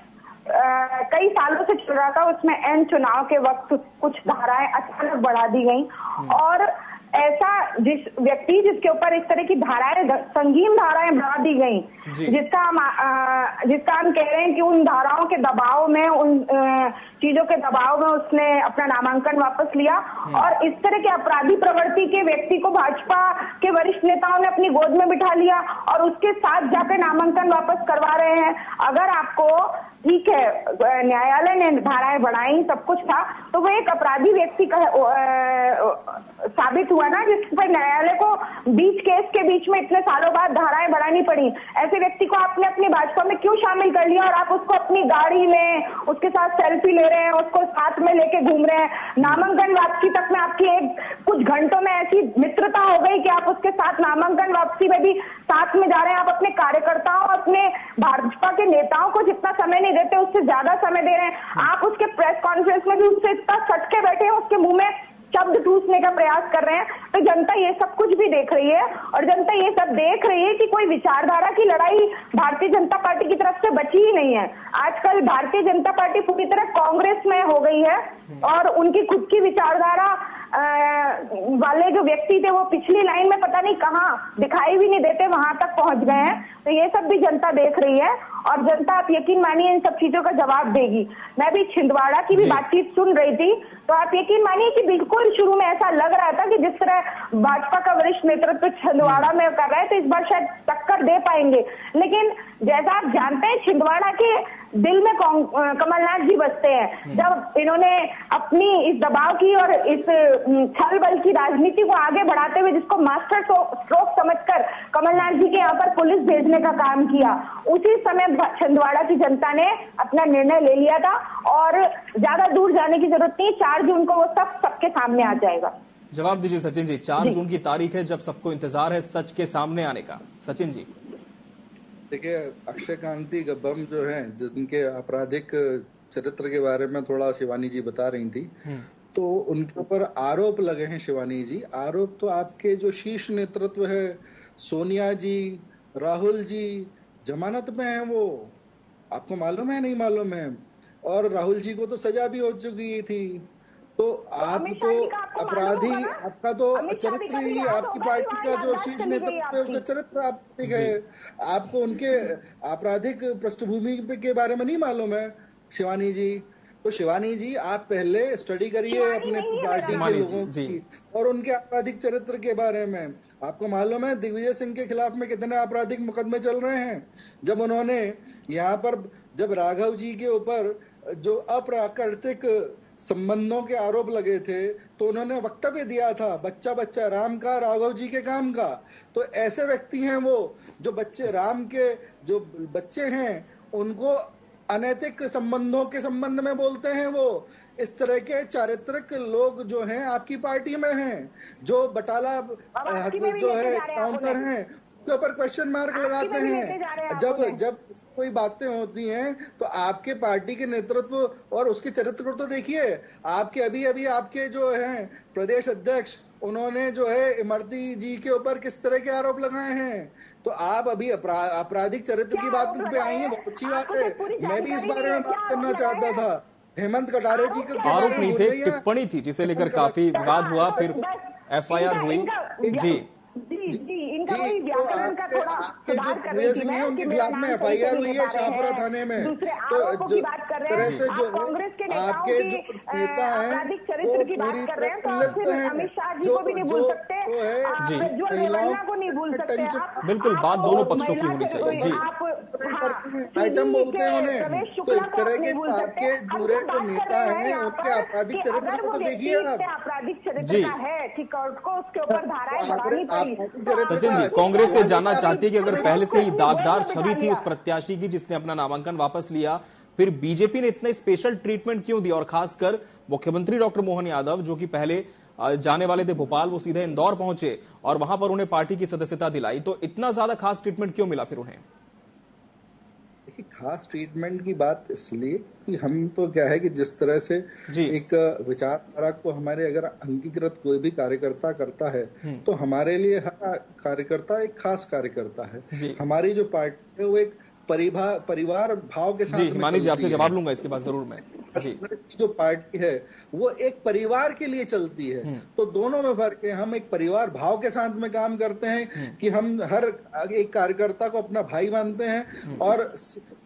Speaker 5: कई सालों से चल रहा था उसमें एन चुनाव के वक्त कुछ धाराएं अचानक बढ़ा दी गई। और ऐसा जिस व्यक्ति जिसके ऊपर इस तरह की धाराएं, संगीन धाराएं बढ़ा दी गई, जिसका हम कह रहे हैं कि उन धाराओं के दबाव में, उन चीजों के दबाव में उसने अपना नामांकन वापस लिया और इस तरह के अपराधी प्रवृत्ति के व्यक्ति को भाजपा के वरिष्ठ नेताओं ने अपनी गोद में बिठा लिया और उसके साथ जाकर नामांकन वापस करवा रहे हैं। अगर आपको ठीक है न्यायालय ने धाराएं बढ़ाई, सब कुछ था, तो वो एक अपराधी व्यक्ति का साबित हुआ ना, जिस पर न्यायालय को बीच केस के बीच में इतने सालों बाद धाराएं बढ़ानी पड़ी। ऐसे व्यक्ति को आपने अपनी भाजपा में क्यों शामिल कर लिया और आप उसको अपनी गाड़ी में उसके साथ सेल्फी ले रहे हैं, उसको साथ में लेके घूम रहे हैं। नामांकन वापसी तक में आपकी कुछ घंटों में ऐसी मित्रता हो गई कि आप उसके साथ नामांकन वापसी में भी साथ में जा रहे हैं। आप अपने कार्यकर्ताओं, अपने भाजपा के नेताओं को जितना समय नहीं देते उससे ज्यादा समय दे रहे हैं। आप उसके प्रेस कॉन्फ्रेंस में भी उससे इतना सटके बैठे हैं, उसके मुंह में शब्द ठूसने का प्रयास कर रहे हैं। तो जनता ये सब कुछ भी देख रही है और जनता ये सब देख रही है कि कोई विचारधारा की लड़ाई भारतीय जनता पार्टी की तरफ से बची ही नहीं है। आजकल भारतीय जनता पार्टी पूरी तरह कांग्रेस में हो गई है और उनकी खुद की विचारधारा वाले जो व्यक्ति थे वो पिछली लाइन में पता नहीं कहाँ दिखाई भी नहीं देते, वहां तक पहुंच गए हैं। तो ये सब भी जनता देख रही है और जनता, आप यकीन मानिए, इन सब चीजों का जवाब देगी। मैं भी छिंदवाड़ा की भी बातचीत सुन रही थी, तो आप यकीन मानिए कि बिल्कुल शुरू में ऐसा लग रहा था कि जिस तरह भाजपा का वरिष्ठ नेतृत्व छिंदवाड़ा में कर रहा है तो इस बार शायद टक्कर दे पाएंगे। लेकिन जैसा आप जानते हैं छिंदवाड़ा के दिल में कमलनाथ जी बसते हैं। जब इन्होंने अपनी इस दबाव की और इस छल बल की राजनीति को आगे बढ़ाते हुए जिसको मास्टर स्ट्रोक समझकर कमलनाथ जी के यहाँ पर पुलिस भेजने का काम किया, उसी समय छिंदवाड़ा की जनता ने अपना निर्णय ले लिया था और ज्यादा दूर जाने की जरूरत नहीं। 4 जून को वो सब सबके सामने आ जाएगा।
Speaker 1: जवाब दीजिए सचिन जी। 4 जून की तारीख है जब सबको इंतजार है सच के सामने आने का। सचिन जी
Speaker 2: देखिए, अक्षय कांति बम जो है, जिनके आपराधिक चरित्र के बारे में थोड़ा शिवानी जी बता रही थी, तो उनके ऊपर आरोप लगे हैं। शिवानी जी, आरोप तो आपके जो शीर्ष नेतृत्व है, सोनिया जी, राहुल जी, जमानत में है। वो आपको मालूम है, नहीं मालूम है? और राहुल जी को तो सजा भी हो चुकी थी। तो आप तो अपराधी, आपका तो चरित्र ही, आपकी पार्टी का जो शीर्ष नेतृत्व है उसका चरित्र आपराधिक है। आपको उनके आपराधिक पृष्ठभूमि के बारे में नहीं मालूम है शिवानी जी? तो शिवानी जी, आप पहले स्टडी करिए अपने पार्टी के लोगों की और उनके आपराधिक चरित्र के बारे में। आपको मालूम है दिग्विजय सिंह के खिलाफ में कितने आपराधिक मुकदमे चल रहे हैं? जब उन्होंने यहाँ पर, जब राघव जी के ऊपर जो अप्राकृतिक संबंधों के आरोप लगे थे तो उन्होंने वक्तव्य दिया था, बच्चा बच्चा राम का, राघव जी के काम का। तो ऐसे व्यक्ति हैं वो जो बच्चे राम के जो बच्चे हैं उनको अनैतिक संबंधों के संबंध में बोलते हैं। वो इस तरह के चारित्रिक लोग जो हैं आपकी पार्टी में हैं, जो बटाला जो है काउंटर हैं उसके ऊपर क्वेश्चन मार्क लगाते हैं। जब कोई बातें होती हैं तो आपके पार्टी के नेतृत्व और उसके चरित्र को तो देखिए। आपके अभी आपके जो हैं प्रदेश अध्यक्ष, उन्होंने जो है इमरती जी के ऊपर किस तरह के आरोप लगाए हैं। तो आप अभी आपराधिक चरित्र की बात पे आई है, बहुत अच्छी बात है। मैं भी इस बारे में बात करना चाहता था। हेमंत कटारे जी के
Speaker 1: आरोप नहीं थे, टिप्पणी थी जिसे लेकर काफी विवाद हुआ, फिर FIR हुई।
Speaker 5: जी इनका कोई व्याकरण का थोड़ा सुधार कर रही थी मैं,
Speaker 2: उनके खिलाफ में FIR हुई है शाहपुरा थाने में।
Speaker 5: तो जो तरह से जो कांग्रेस के आपके जो नेता हैं चरित्र की बात कर रहे हैं, तो फिर अमित शाह जी को भी नहीं भूल सकते, महिलाओं को नहीं भूल सकते।
Speaker 1: बिल्कुल, बात दोनों पक्षों की होनी चाहिए। जी
Speaker 2: आइटम बोलते हैं उन्हें। तो इस तरह के आपके जुड़े जो नेता हैं उनके आपराधिक चरित्र को तो देखिए आप।
Speaker 5: आपराधिक चरित्र है कि कोर्ट को उसके ऊपर धाराएं बढ़ानी पड़ी।
Speaker 1: सचिन जी, कांग्रेस से जानना चाहती है कि अगर पहले से ही दागदार छवि थी उस प्रत्याशी की जिसने अपना नामांकन वापस लिया, फिर बीजेपी ने इतना स्पेशल ट्रीटमेंट क्यों दिया? और खासकर मुख्यमंत्री डॉक्टर मोहन यादव, जो कि पहले जाने वाले थे भोपाल, वो सीधे इंदौर पहुंचे और वहां पर उन्हें पार्टी की सदस्यता दिलाई। तो इतना ज्यादा खास ट्रीटमेंट क्यों मिला फिर उन्हें?
Speaker 2: देखिए, खास ट्रीटमेंट की बात इसलिए कि हम तो क्या है कि जिस तरह से एक विचारधारा को हमारे अगर अंगीकृत कोई भी कार्यकर्ता करता है तो हमारे लिए हर कार्यकर्ता एक खास कार्यकर्ता है। हमारी जो पार्टी है वो एक परिवार भाव के साथ
Speaker 1: जी हिमानी जी आपसे जवाब लूंगा इसके बाद जरूर मैं जी।
Speaker 2: जो पार्टी है वो एक परिवार के लिए चलती है, तो दोनों में फर्क है। हम एक परिवार भाव के साथ में काम करते हैं कि हम हर एक कार्यकर्ता को अपना भाई मानते हैं और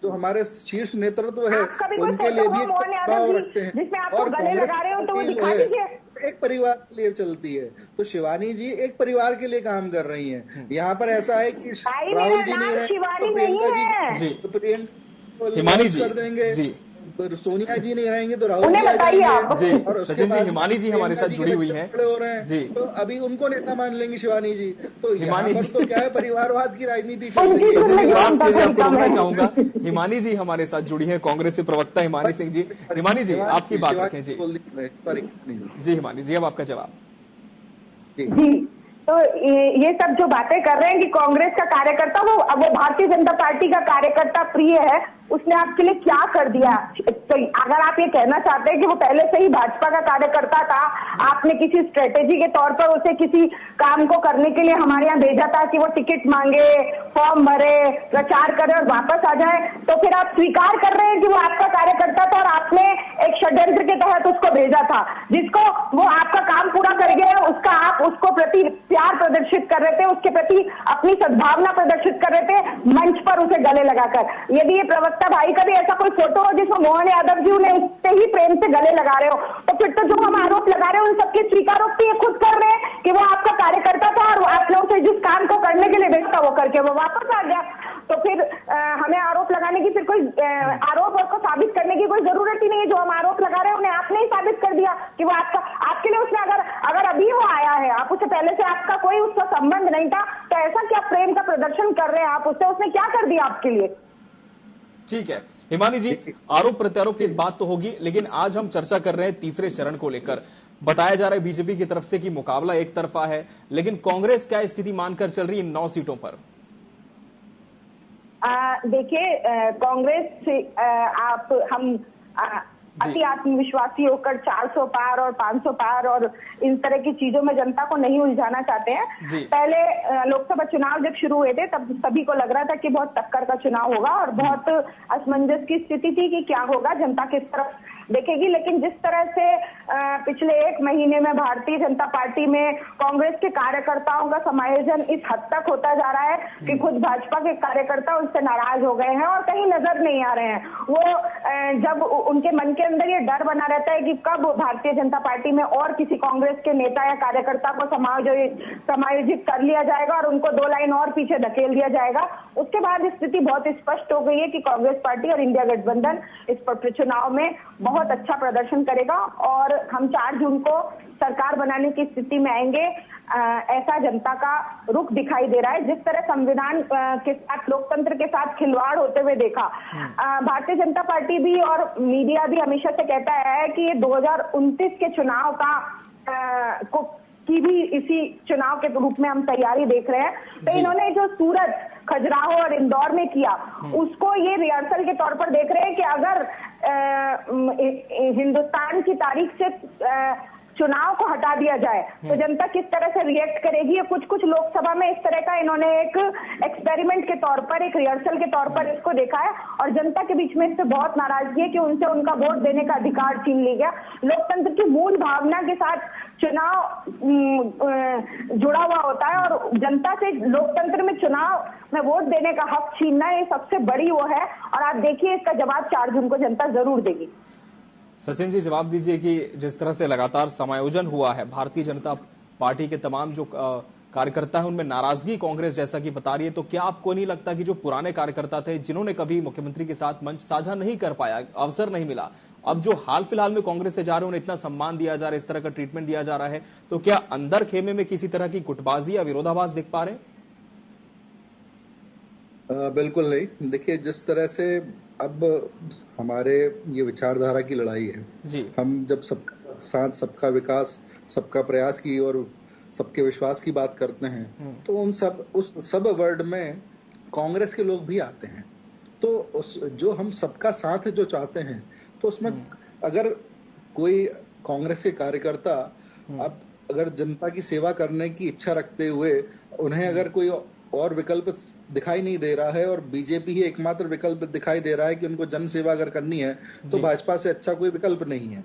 Speaker 2: जो हमारे शीर्ष नेतृत्व है उनके लिए भी भाव रखते हैं। और कांग्रेस एक परिवार के लिए चलती है, तो शिवानी जी एक परिवार के लिए काम कर रही हैं। यहाँ पर ऐसा है कि राहुल जी नहीं रहे तो प्रियंका जी, तो प्रियंका
Speaker 1: हिमानी जी
Speaker 2: कर देंगे
Speaker 1: जी,
Speaker 2: सोनिया जी नहीं रहेंगे तो राहुल जी आ जाएंगे
Speaker 1: जी।
Speaker 2: और उसके
Speaker 1: सचिन जी
Speaker 2: बाद
Speaker 1: हिमानी जी हमारे साथ जुड़ी हुई हैं
Speaker 2: हो रहे हैं
Speaker 1: जी,
Speaker 2: तो अभी उनको नेता मान लेंगी शिवानी जी। तो
Speaker 1: हिमानी
Speaker 2: यहाँ
Speaker 1: जी
Speaker 2: पर तो क्या है, परिवारवाद की राजनीति चल रही है।
Speaker 1: सचिन जी माफ कीजिए, आपको रोकना चाहूंगा। हिमानी जी हमारे साथ जुड़ी है, कांग्रेस से प्रवक्ता हिमानी सिंह जी। हिमानी जी आपकी बात रखें जी। जी हिमानी जी अब आपका जवाब।
Speaker 5: जी तो ये सब जो बातें कर रहे हैं कि कांग्रेस का कार्यकर्ता वो भारतीय जनता पार्टी का कार्यकर्ता प्रिय है, उसने आपके लिए क्या कर दिया। तो अगर आप ये कहना चाहते हैं कि वो पहले से ही भाजपा का कार्यकर्ता था, आपने किसी स्ट्रेटेजी के तौर पर उसे किसी काम को करने के लिए हमारे यहाँ भेजा था कि वो टिकट मांगे, फॉर्म भरे, प्रचार करे और वापस आ जाए, तो फिर आप स्वीकार कर रहे हैं कि वो आपका कार्यकर्ता था और आपने एक षड्यंत्र के तहत उसको भेजा था, जिसको वो आपका काम पूरा कर गया, उसका आप उसको प्रति प्यार प्रदर्शित कर रहे थे, उसके प्रति अपनी सद्भावना प्रदर्शित कर रहे थे मंच पर उसे गले लगाकर। यदि ये प्रवक्ता भाई का भी ऐसा कोई फोटो हो जिसमें मोहन यादव जी उन्हें उससे ही प्रेम से गले लगा रहे हो, तो फिर तो जो हम आरोप लगा रहे हैं उन सबकी स्वीकारोक्ति ये खुद कर रहे हैं कि वो आपका कार्यकर्ता था और आप लोगों से जिस काम को करने के लिए भेजता वो करके वो वापस आ गया। तो फिर हमें आरोप लगाने की फिर कोई आरोप को साबित करने की कोई जरूरत ही नहीं है। जो हम आरोप लगा रहे हैं उन्हें आपने ही साबित कर दिया कि वो आपके लिए उसने अगर अभी वो आया है, आप उसे पहले से आपका कोई उसका संबंध नहीं था, तो ऐसा क्या प्रेम का प्रदर्शन कर रहे हैं आप उससे, उसने क्या कर दिया आपके लिए।
Speaker 1: ठीक है हिमानी जी, आरोप प्रत्यारोप की बात तो होगी, लेकिन आज हम चर्चा कर रहे हैं तीसरे चरण को लेकर। बताया जा रहा है बीजेपी की तरफ से कि मुकाबला एक तरफा है, लेकिन कांग्रेस क्या स्थिति मानकर चल रही है 9 सीटों पर?
Speaker 5: देखिए कांग्रेस हम अति आत्मविश्वासी होकर 400 पार और 500 पार और इन तरह की चीजों में जनता को नहीं उलझाना चाहते हैं। पहले लोकसभा चुनाव जब शुरू हुए थे तब सभी को लग रहा था कि बहुत टक्कर का चुनाव होगा और बहुत असमंजस की स्थिति थी कि क्या होगा, जनता किस तरफ देखेगी। लेकिन जिस तरह से पिछले 1 महीने में भारतीय जनता पार्टी में कांग्रेस के कार्यकर्ताओं का समायोजन इस हद तक होता जा रहा है कि खुद भाजपा के कार्यकर्ता उससे नाराज हो गए हैं और कहीं नजर नहीं आ रहे हैं। वो जब उनके मन के अंदर ये डर बना रहता है कि कब भारतीय जनता पार्टी में और किसी कांग्रेस के नेता या कार्यकर्ता को समायोजित कर लिया जाएगा और उनको 2 लाइन और पीछे धकेल दिया जाएगा। उसके बाद स्थिति बहुत स्पष्ट हो गई है कि कांग्रेस पार्टी और इंडिया गठबंधन इस चुनाव में बहुत अच्छा प्रदर्शन करेगा और हम 4 जून को सरकार बनाने की स्थिति में आएंगे। ऐसा जनता का रुख दिखाई दे रहा है। जिस तरह संविधान के साथ, लोकतंत्र के साथ खिलवाड़ होते हुए देखा, भारतीय जनता पार्टी भी और मीडिया भी हमेशा से कहता है कि ये 2029 के चुनाव की भी इसी चुनाव के रूप में हम तैयारी देख रहे हैं। तो इन्होंने जो सूरत, खजुराहो और इंदौर में किया, उसको ये रिहर्सल के तौर पर देख रहे हैं कि अगर हिंदुस्तान की तारीख से चुनाव को हटा दिया जाए तो जनता किस तरह से रिएक्ट करेगी। ये कुछ लोकसभा में इस तरह का इन्होंने एक एक्सपेरिमेंट के तौर पर, एक रिहर्सल के तौर पर इसको देखा है और जनता के बीच में इससे बहुत नाराजगी है कि उनसे उनका वोट देने का अधिकार छीन लिया गया। लोकतंत्र की मूल भावना के साथ चुनाव जुड़ा हुआ होता है और जनता से लोकतंत्र में चुनाव में वोट देने का हक छीनना ये सबसे बड़ी वो है और आप देखिए इसका जवाब 4 जून को जनता जरूर देगी।
Speaker 1: सचिन जी जवाब दीजिए कि जिस तरह से लगातार समायोजन हुआ है, भारतीय जनता पार्टी के तमाम जो कार्यकर्ता है उनमें नाराजगी कांग्रेस जैसा कि बता रही है, तो क्या आपको नहीं लगता कि जो पुराने कार्यकर्ता थे जिन्होंने कभी मुख्यमंत्री के साथ मंच साझा नहीं कर पाया, अवसर नहीं मिला, अब जो हाल फिलहाल में कांग्रेस से जा रहे हैं उन्हें इतना सम्मान दिया जा रहा है, इस तरह का ट्रीटमेंट दिया जा रहा है, तो क्या अंदर खेमे में किसी तरह की गुटबाजी या विरोधाभास देख पा रहे हैं?
Speaker 2: बिल्कुल नहीं। देखिए जिस तरह से अब हमारे ये विचारधारा की लड़ाई है जी, हम जब सबका साथ, सबका विकास, सबका प्रयास की और सबके विश्वास की बात करते हैं तो उस सब वर्ड में कांग्रेस के लोग भी आते हैं तो जो हम सबका साथ जो चाहते हैं, तो उसमें अगर कोई कांग्रेस के कार्यकर्ता अब अगर जनता की सेवा करने की इच्छा रखते हुए उन्हें अगर कोई और विकल्प दिखाई नहीं दे रहा है और बीजेपी ही एकमात्र विकल्प दिखाई दे रहा है कि उनको जन सेवा अगर करनी है तो भाजपा से अच्छा कोई विकल्प नहीं है,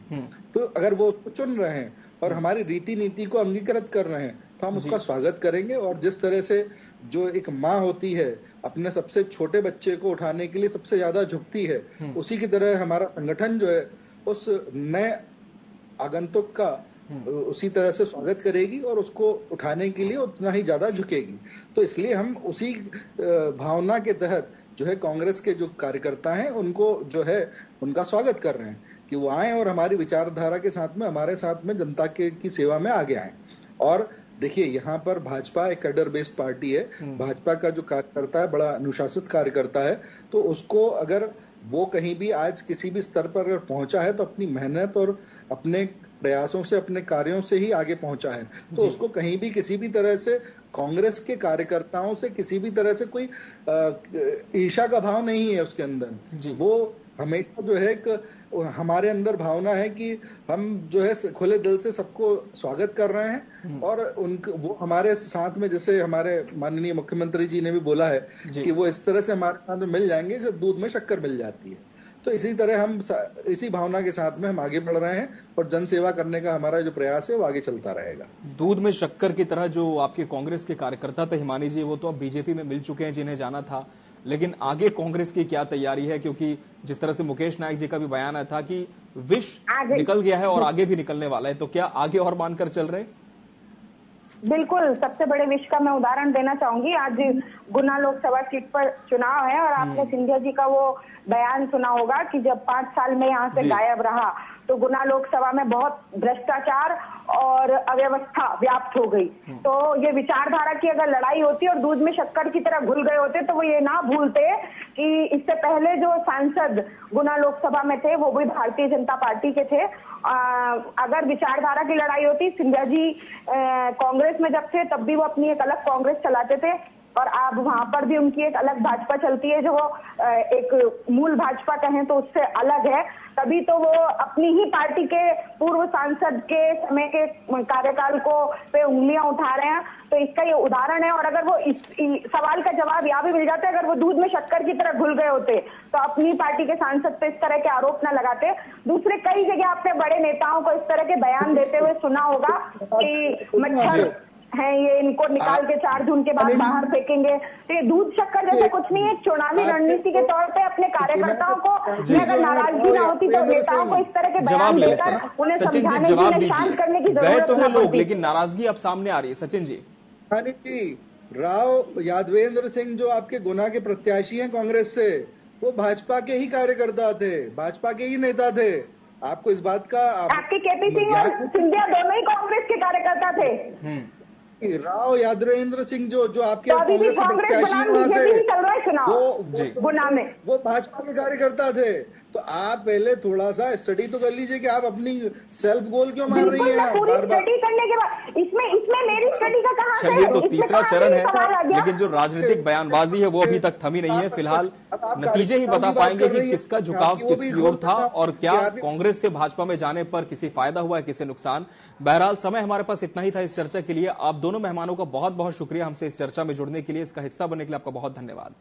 Speaker 2: तो अगर वो उसको चुन रहे हैं और हमारी रीति नीति को अंगीकृत कर रहे हैं तो हम उसका स्वागत करेंगे। और जिस तरह से जो एक माँ होती है अपने सबसे छोटे बच्चे को उठाने के लिए सबसे ज्यादा झुकती है, उसी की तरह हमारा संगठन जो है उस नए आगंतुक का उसी तरह से स्वागत करेगी और उसको उठाने के लिए उतना ही ज्यादा झुकेगी। तो इसलिए हम उसी भावना के तहत जो है कांग्रेस के जो कार्यकर्ता हैं उनको जो है उनका स्वागत कर रहे हैं कि वो आए और हमारी विचारधारा के साथ में हमारे साथ में जनता की सेवा में आगे आए। और देखिए यहाँ पर भाजपा एक कैडर बेस्ड पार्टी है, भाजपा का जो कार्यकर्ता है बड़ा अनुशासित कार्यकर्ता है, तो उसको अगर वो कहीं भी आज किसी भी स्तर पर अगर पहुंचा है तो अपनी मेहनत और अपने प्रयासों से अपने कार्यों से ही आगे पहुंचा है। तो उसको कहीं भी किसी भी तरह से कांग्रेस के कार्यकर्ताओं से किसी भी तरह से कोई ईर्ष्या का भाव नहीं है उसके अंदर। वो हमेशा जो है हमारे अंदर भावना है कि हम जो है खुले दिल से सबको स्वागत कर रहे हैं और वो हमारे साथ में, जैसे हमारे माननीय मुख्यमंत्री जी ने भी बोला है कि वो इस तरह से हमारे साथ मिल जाएंगे जैसे दूध में शक्कर मिल जाती है। तो इसी तरह हम इसी भावना के साथ में हम आगे बढ़ रहे हैं और जन सेवा करने का हमारा जो प्रयास है वो आगे चलता रहेगा।
Speaker 1: दूध में शक्कर की तरह जो आपके कांग्रेस के कार्यकर्ता थे हिमानी जी, वो तो अब बीजेपी में मिल चुके हैं जिन्हें जाना था, लेकिन आगे कांग्रेस की क्या तैयारी है? क्योंकि जिस तरह से मुकेश नायक जी का भी बयान आया था कि विष निकल गया है और आगे भी निकलने वाला है, तो क्या आगे और मानकर चल रहे?
Speaker 5: बिल्कुल, सबसे बड़े विष का मैं उदाहरण देना चाहूंगी। आज गुना लोकसभा सीट पर चुनाव है और आपने सिंधिया जी का वो बयान सुना होगा कि जब 5 साल में यहाँ से गायब रहा तो गुना लोकसभा में बहुत भ्रष्टाचार और अव्यवस्था व्याप्त हो गई। तो ये विचारधारा की अगर लड़ाई होती और दूध में शक्कर की तरह घुल गए होते तो वो ये ना भूलते कि इससे पहले जो सांसद गुना लोकसभा में थे वो भी भारतीय जनता पार्टी के थे। अगर विचारधारा की लड़ाई होती, सिंधिया जी कांग्रेस में जब थे तब भी वो अपनी एक अलग कांग्रेस चलाते थे और अब वहां पर भी उनकी एक अलग भाजपा चलती है जो एक मूल भाजपा कहें तो उससे अलग है। तभी तो वो अपनी ही पार्टी के पूर्व सांसद के समय के कार्यकाल को पे उंगलियां उठा रहे हैं। तो इसका ये उदाहरण है। और अगर वो इस सवाल का जवाब यहाँ भी मिल जाता है, अगर वो दूध में शक्कर की तरह घुल गए होते तो अपनी पार्टी के सांसद पे इस तरह के आरोप न लगाते। दूसरे कई जगह आपने बड़े नेताओं को इस तरह के बयान देते हुए सुना होगा कि मच्छर है ये, इनको निकाल के 4 जून के बाद बाहर फेंकेंगे। तो ये दूध शक्कर जैसा कुछ नहीं है। चुनावी रणनीति के तौर पे अपने कार्यकर्ताओं को अगर नाराजगी ना होती तो नेताओं को इस तरह के बयान देकर उन्हें समझाने की, शांत करने की जरूरत
Speaker 1: तो है लोग, लेकिन नाराजगी अब सामने आ रही है। सचिन जी,
Speaker 2: राव यादवेंद्र सिंह जो आपके गुना के प्रत्याशी हैं कांग्रेस से, वो भाजपा के ही कार्यकर्ता थे, भाजपा के ही नेता थे। आपको इस बात का
Speaker 5: आपके केपी सिंह और सिंधिया दोनों ही कांग्रेस के कार्यकर्ता थे।
Speaker 2: राव यादवेंद्र सिंह जो आपके कांग्रेस के प्रत्याशी हैं वहां से वो भाजपा के कार्यकर्ता थे। तो आप पहले थोड़ा सा स्टडी तो कर लीजिए कि आप अपनी सेल्फ गोल क्यों मार रही हैं बार बार।
Speaker 5: स्टडी करने के बाद इसमें मेरी स्टडी का कहां?
Speaker 1: चलिए, तो तीसरा चरण है, लेकिन जो राजनीतिक बयानबाजी है वो अभी तक थमी नहीं है। फिलहाल नतीजे ही बता पाएंगे कि किसका झुकाव किसकी ओर था और क्या कांग्रेस से भाजपा में जाने पर किसी फायदा हुआ है, किसी नुकसान। बहरहाल समय हमारे पास इतना ही था इस चर्चा के लिए। आप दोनों मेहमानों का बहुत बहुत शुक्रिया हमसे इस चर्चा में जुड़ने के लिए, इसका हिस्सा बनने के लिए आपका बहुत धन्यवाद।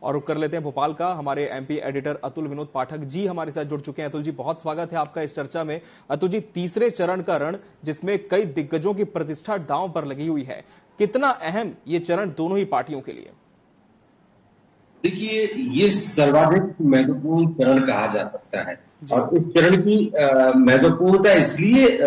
Speaker 1: और रुक कर लेते हैं भोपाल का। हमारे एमपी एडिटर अतुल विनोद पाठक जी हमारे साथ जुड़ चुके हैं। अतुल जी, बहुत स्वागत है आपका इस चर्चा में। अतुल जी, तीसरे चरण का रण जिसमें कई दिग्गजों की प्रतिष्ठा दांव पर लगी हुई है, कितना अहम ये चरण दोनों ही पार्टियों के लिए?
Speaker 6: देखिए, ये सर्वाधिक महत्वपूर्ण चरण कहा जा सकता है और इस चरण की महत्वपूर्णता इसलिए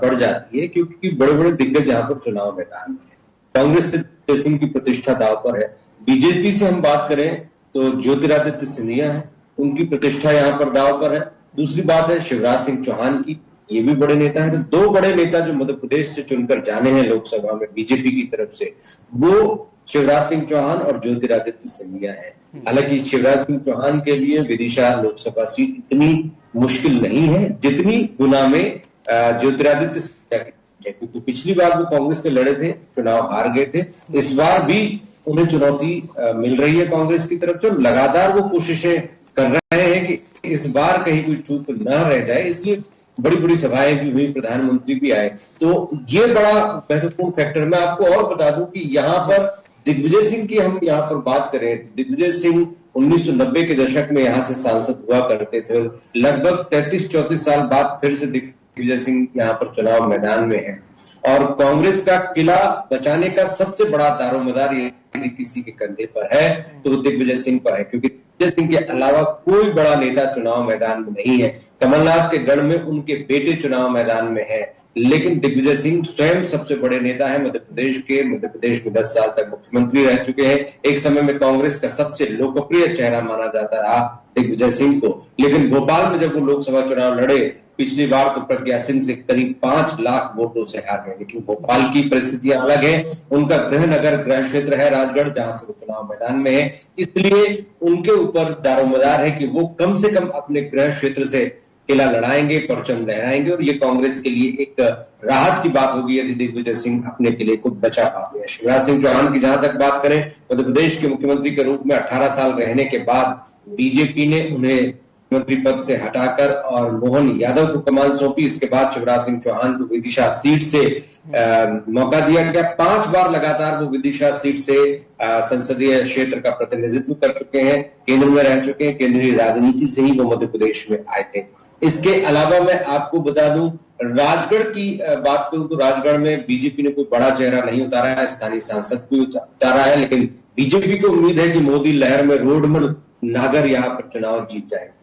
Speaker 6: बढ़ जाती है क्योंकि बड़े बड़े दिग्गज यहाँ पर चुनाव मैदान में है। कांग्रेस से सिंह की प्रतिष्ठा दांव पर है। बीजेपी से हम बात करें तो ज्योतिरादित्य सिंधिया है, उनकी प्रतिष्ठा यहाँ पर दांव पर है। दूसरी बात है शिवराज सिंह चौहान की, ये भी बड़े नेता हैं। तो 2 बड़े नेता जो मध्य प्रदेश से चुनकर जाने हैं लोकसभा में बीजेपी की तरफ से, वो शिवराज सिंह चौहान और ज्योतिरादित्य सिंधिया है। हालांकि शिवराज सिंह चौहान के लिए विदिशा लोकसभा सीट इतनी मुश्किल नहीं है जितनी गुना में ज्योतिरादित्य सिंधिया की, क्योंकि पिछली बार वो कांग्रेस से लड़े थे, चुनाव हार गए थे। इस बार भी उन्हें चुनौती मिल रही है कांग्रेस की तरफ से। लगातार वो कोशिशें कर रहे हैं कि इस बार कहीं कोई चूक न रह जाए, इसलिए बड़ी बड़ी सभाएं भी हुई, प्रधानमंत्री भी आए। तो ये बड़ा महत्वपूर्ण फैक्टर। मैं आपको और बता दूं कि यहाँ पर दिग्विजय सिंह की हम यहाँ पर बात करें, दिग्विजय सिंह 1990 के दशक में यहाँ से सांसद हुआ करते थे। लगभग 33-34 साल बाद फिर से दिग्विजय सिंह यहाँ पर चुनाव मैदान में है और कांग्रेस का किला बचाने का सबसे बड़ा दारोमदार यदि किसी के कंधे पर है तो वो दिग्विजय सिंह पर है, क्योंकि दिग्विजय सिंह के अलावा कोई बड़ा नेता चुनाव मैदान में नहीं है। कमलनाथ के गढ़ में उनके बेटे चुनाव मैदान में है, लेकिन दिग्विजय सिंह स्वयं सबसे बड़े नेता है मध्य प्रदेश में 10 साल तक मुख्यमंत्री रह चुके हैं। एक समय में कांग्रेस का सबसे लोकप्रिय चेहरा माना जाता रहा दिग्विजय सिंह को, लेकिन भोपाल में जब वो लोकसभा चुनाव लड़े पिछली बार तो प्रज्ञा सिंह से करीब 5 लाख वोटों से हार गए। लेकिन भोपाल की परिस्थितियां अलग है, उनका गृह क्षेत्र है राजगढ़, जहां से वो चुनाव मैदान में है, इसलिए उनके ऊपर दारोमदार है कि वो कम से कम अपने गृह क्षेत्र से किला लड़ाएंगे, परचम लहराएंगे और ये कांग्रेस के लिए एक राहत की बात होगी यदि दिग्विजय सिंह अपने किले को बचा पाते हैं। शिवराज सिंह चौहान की जहां तक बात करें, मध्य प्रदेश के मुख्यमंत्री के रूप में 18 साल रहने के बाद बीजेपी ने उन्हें मुख्यमंत्री पद से हटाकर और मोहन यादव को कमान सौंपी। इसके बाद शिवराज सिंह चौहान को विदिशा सीट से मौका दिया गया। 5 बार लगातार वो विदिशा सीट से संसदीय क्षेत्र का प्रतिनिधित्व कर चुके हैं, केंद्र में रह चुके हैं, केंद्रीय राजनीति से ही वो मध्य प्रदेश में आए थे। इसके अलावा मैं आपको बता दूं, राजगढ़ की बात करूं तो राजगढ़ में बीजेपी ने कोई बड़ा चेहरा नहीं उतारा है, स्थानीय सांसद को उतारा है, लेकिन बीजेपी को उम्मीद है कि मोदी लहर में रोडमल नागर यहाँ पर चुनाव जीत जाएगा।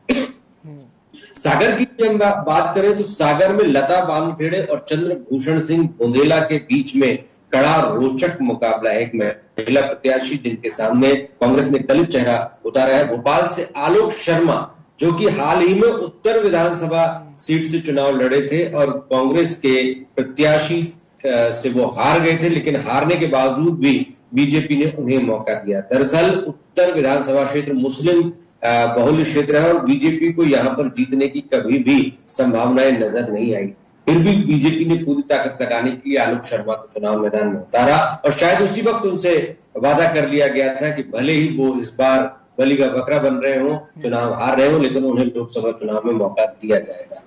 Speaker 6: सागर की हम बात करें तो सागर में लता बामखेड़े और चंद्रभूषण सिंह बुंदेला के बीच में कड़ा रोचक मुकाबला है। एक महिला प्रत्याशी जिनके सामने कांग्रेस ने दलित चेहरा उतारा है, भोपाल से आलोक शर्मा, जो कि हाल ही में उत्तर विधानसभा सीट से चुनाव लड़े थे और कांग्रेस के प्रत्याशी से वो हार गए थे, लेकिन हारने के बावजूद भी बीजेपी ने उन्हें मौका दिया। दरअसल उत्तर विधानसभा क्षेत्र मुस्लिम बहुल क्षेत्र है और बीजेपी को यहां पर जीतने की कभी भी संभावनाएं नजर नहीं आई। फिर भी बीजेपी ने पूरी ताकत लगाने के लिए आलोक शर्मा को चुनाव मैदान में उतारा और शायद उसी वक्त उनसे वादा कर लिया गया था कि भले ही वो इस बार बलि का बकरा बन रहे हो, चुनाव हार रहे हो, लेकिन उन्हें लोकसभा चुनाव में मौका दिया जाएगा।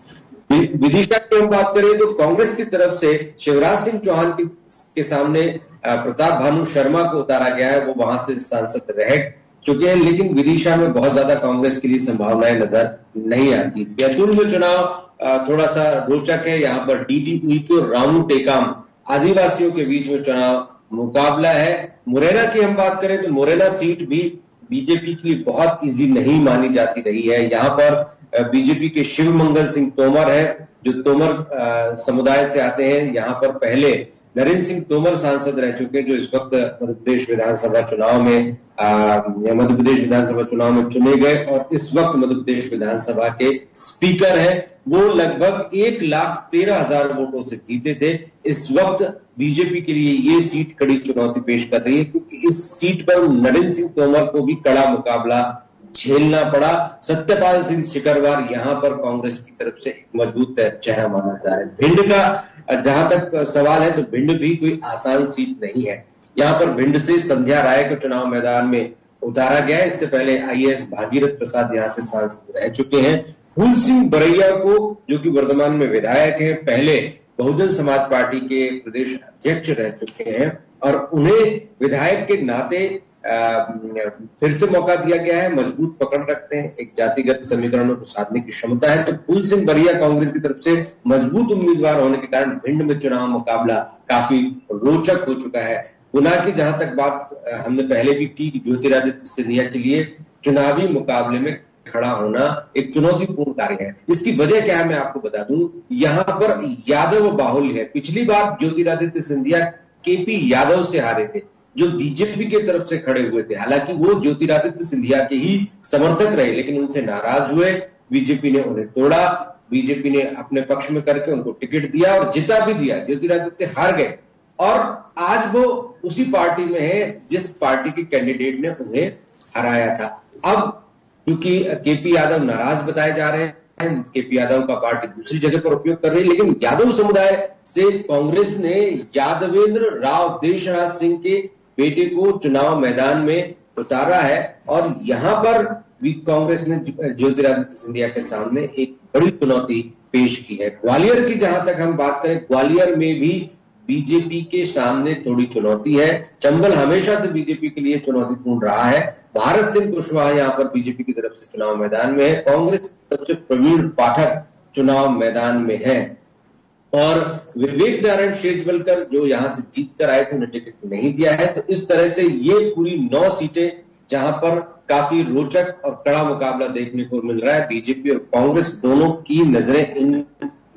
Speaker 6: विदिशा की हम बात करें तो कांग्रेस की तरफ से शिवराज सिंह चौहान के सामने प्रताप भानु शर्मा को उतारा गया है, वो वहां से सांसद रह चुके हैं, लेकिन विदिशा में बहुत ज्यादा कांग्रेस के लिए संभावनाएं नजर नहीं आती। बैतूल में चुनाव थोड़ा सा रोचक है, यहाँ पर डीडी उइके और रामू टेकाम आदिवासियों के बीच में चुनाव मुकाबला है। मुरैना की हम बात करें तो मुरैना सीट भी बीजेपी के लिए बहुत इजी नहीं मानी जाती रही है। यहाँ पर बीजेपी के शिव मंगल सिंह तोमर है, जो तोमर समुदाय से आते हैं। यहाँ पर पहले नरेंद्र सिंह तोमर सांसद रह चुके हैं, जो इस वक्त मध्य प्रदेश विधानसभा चुनाव में चुने गए और इस वक्त मध्य प्रदेश विधानसभा के स्पीकर हैं। वो लगभग 1,13,000 वोटों से जीते थे। इस वक्त बीजेपी के लिए ये सीट कड़ी चुनौती पेश कर रही है, क्योंकि इस सीट पर नरेंद्र सिंह तोमर को भी कड़ा मुकाबला झेलना पड़ा। सत्यपाल सिंह सिकरवार यहाँ पर कांग्रेस की तरफ से एक मजबूत चेहरा माना जा रहा है। भिंड का जहां तक सवाल है तो भिंड भी कोई आसान सीट नहीं है। यहाँ पर भिंड से संध्या राय को चुनाव मैदान में उतारा गया है। इससे पहले आईएएस भागीरथ प्रसाद यहाँ से सांसद रह चुके हैं। फूल सिंह बरैया को, जो कि वर्तमान में विधायक है, पहले बहुजन समाज पार्टी के प्रदेश अध्यक्ष रह चुके हैं और उन्हें विधायक के नाते फिर से मौका दिया गया है। मजबूत पकड़ रखते हैं, एक जातिगत समीकरणों को साधने की क्षमता है। तो फूल सिंह बरैया कांग्रेस की तरफ से मजबूत उम्मीदवार होने के कारण भिंड में चुनाव मुकाबला काफी रोचक हो चुका है। गुना की जहां तक बात हमने पहले भी की कि ज्योतिरादित्य सिंधिया के लिए चुनावी मुकाबले में खड़ा होना एक चुनौतीपूर्ण कार्य है। इसकी वजह क्या है मैं आपको बता दूं, यहाँ पर यादव बाहुल्य है। पिछली बार ज्योतिरादित्य सिंधिया केपी यादव से हारे थे, जो बीजेपी के तरफ से खड़े हुए थे। हालांकि वो ज्योतिरादित्य सिंधिया के ही समर्थक रहे, लेकिन उनसे नाराज हुए, बीजेपी ने उन्हें तोड़ा, बीजेपी ने अपने पक्ष में करके उनको टिकट दिया और जिता भी दिया। ज्योतिरादित्य हार गए और आज वो उसी पार्टी में है जिस पार्टी के कैंडिडेट ने उन्हें हराया था। अब क्योंकि केपी यादव नाराज बताए जा रहे हैं, केपी यादव का पार्टी दूसरी जगह पर उपयोग कर रही है, लेकिन यादव समुदाय से कांग्रेस ने यादवेंद्र राव देशराज सिंह के बेटे को चुनाव मैदान में उतारा है और यहां पर भी कांग्रेस ने ज्योतिरादित्य सिंधिया के सामने एक बड़ी चुनौती पेश की है। ग्वालियर की जहां तक हम बात करें, ग्वालियर में भी बीजेपी के सामने थोड़ी चुनौती है। चंबल हमेशा से बीजेपी के लिए चुनौतीपूर्ण रहा है। भारत सिंह कुशवाहा यहां पर बीजेपी की तरफ से चुनाव मैदान में है। कांग्रेस की तरफ से प्रवीण पाठक चुनाव मैदान में है और विवेक नारायण शेजवलकर जो यहां से जीत कर आए थे, उन्हें टिकट नहीं दिया है। तो इस तरह से ये पूरी 9 सीटें जहां पर काफी रोचक और कड़ा मुकाबला देखने को मिल रहा है। बीजेपी और कांग्रेस दोनों की नजरें इन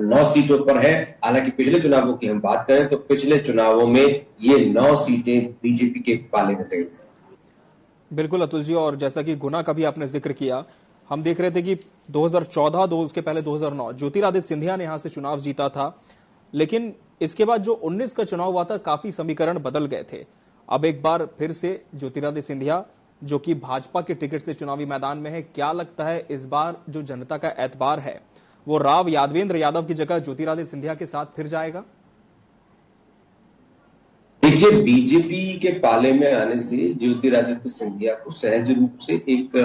Speaker 6: 9 सीटों पर है। हालांकि पिछले चुनावों की हम बात करें तो पिछले चुनावों में ये 9 सीटें बीजेपी के पाले में गई थी।
Speaker 1: बिल्कुल अतुल जी, और जैसा कि गुना का भी आपने जिक्र किया, हम देख रहे थे कि 2014, उसके पहले 2009 ज्योतिरादित्य सिंधिया ने यहां से चुनाव जीता था, लेकिन इसके बाद जो 19 का चुनाव हुआ था काफी समीकरण बदल गए थे। अब एक बार फिर से ज्योतिरादित्य सिंधिया जो कि भाजपा के टिकट से चुनावी मैदान में है, क्या लगता है इस बार जो जनता का एतबार है वो राव यादवेंद्र यादव की जगह ज्योतिरादित्य सिंधिया के साथ फिर जाएगा?
Speaker 6: देखिए, बीजेपी के पाले में आने से ज्योतिरादित्य सिंधिया को सहज रूप से एक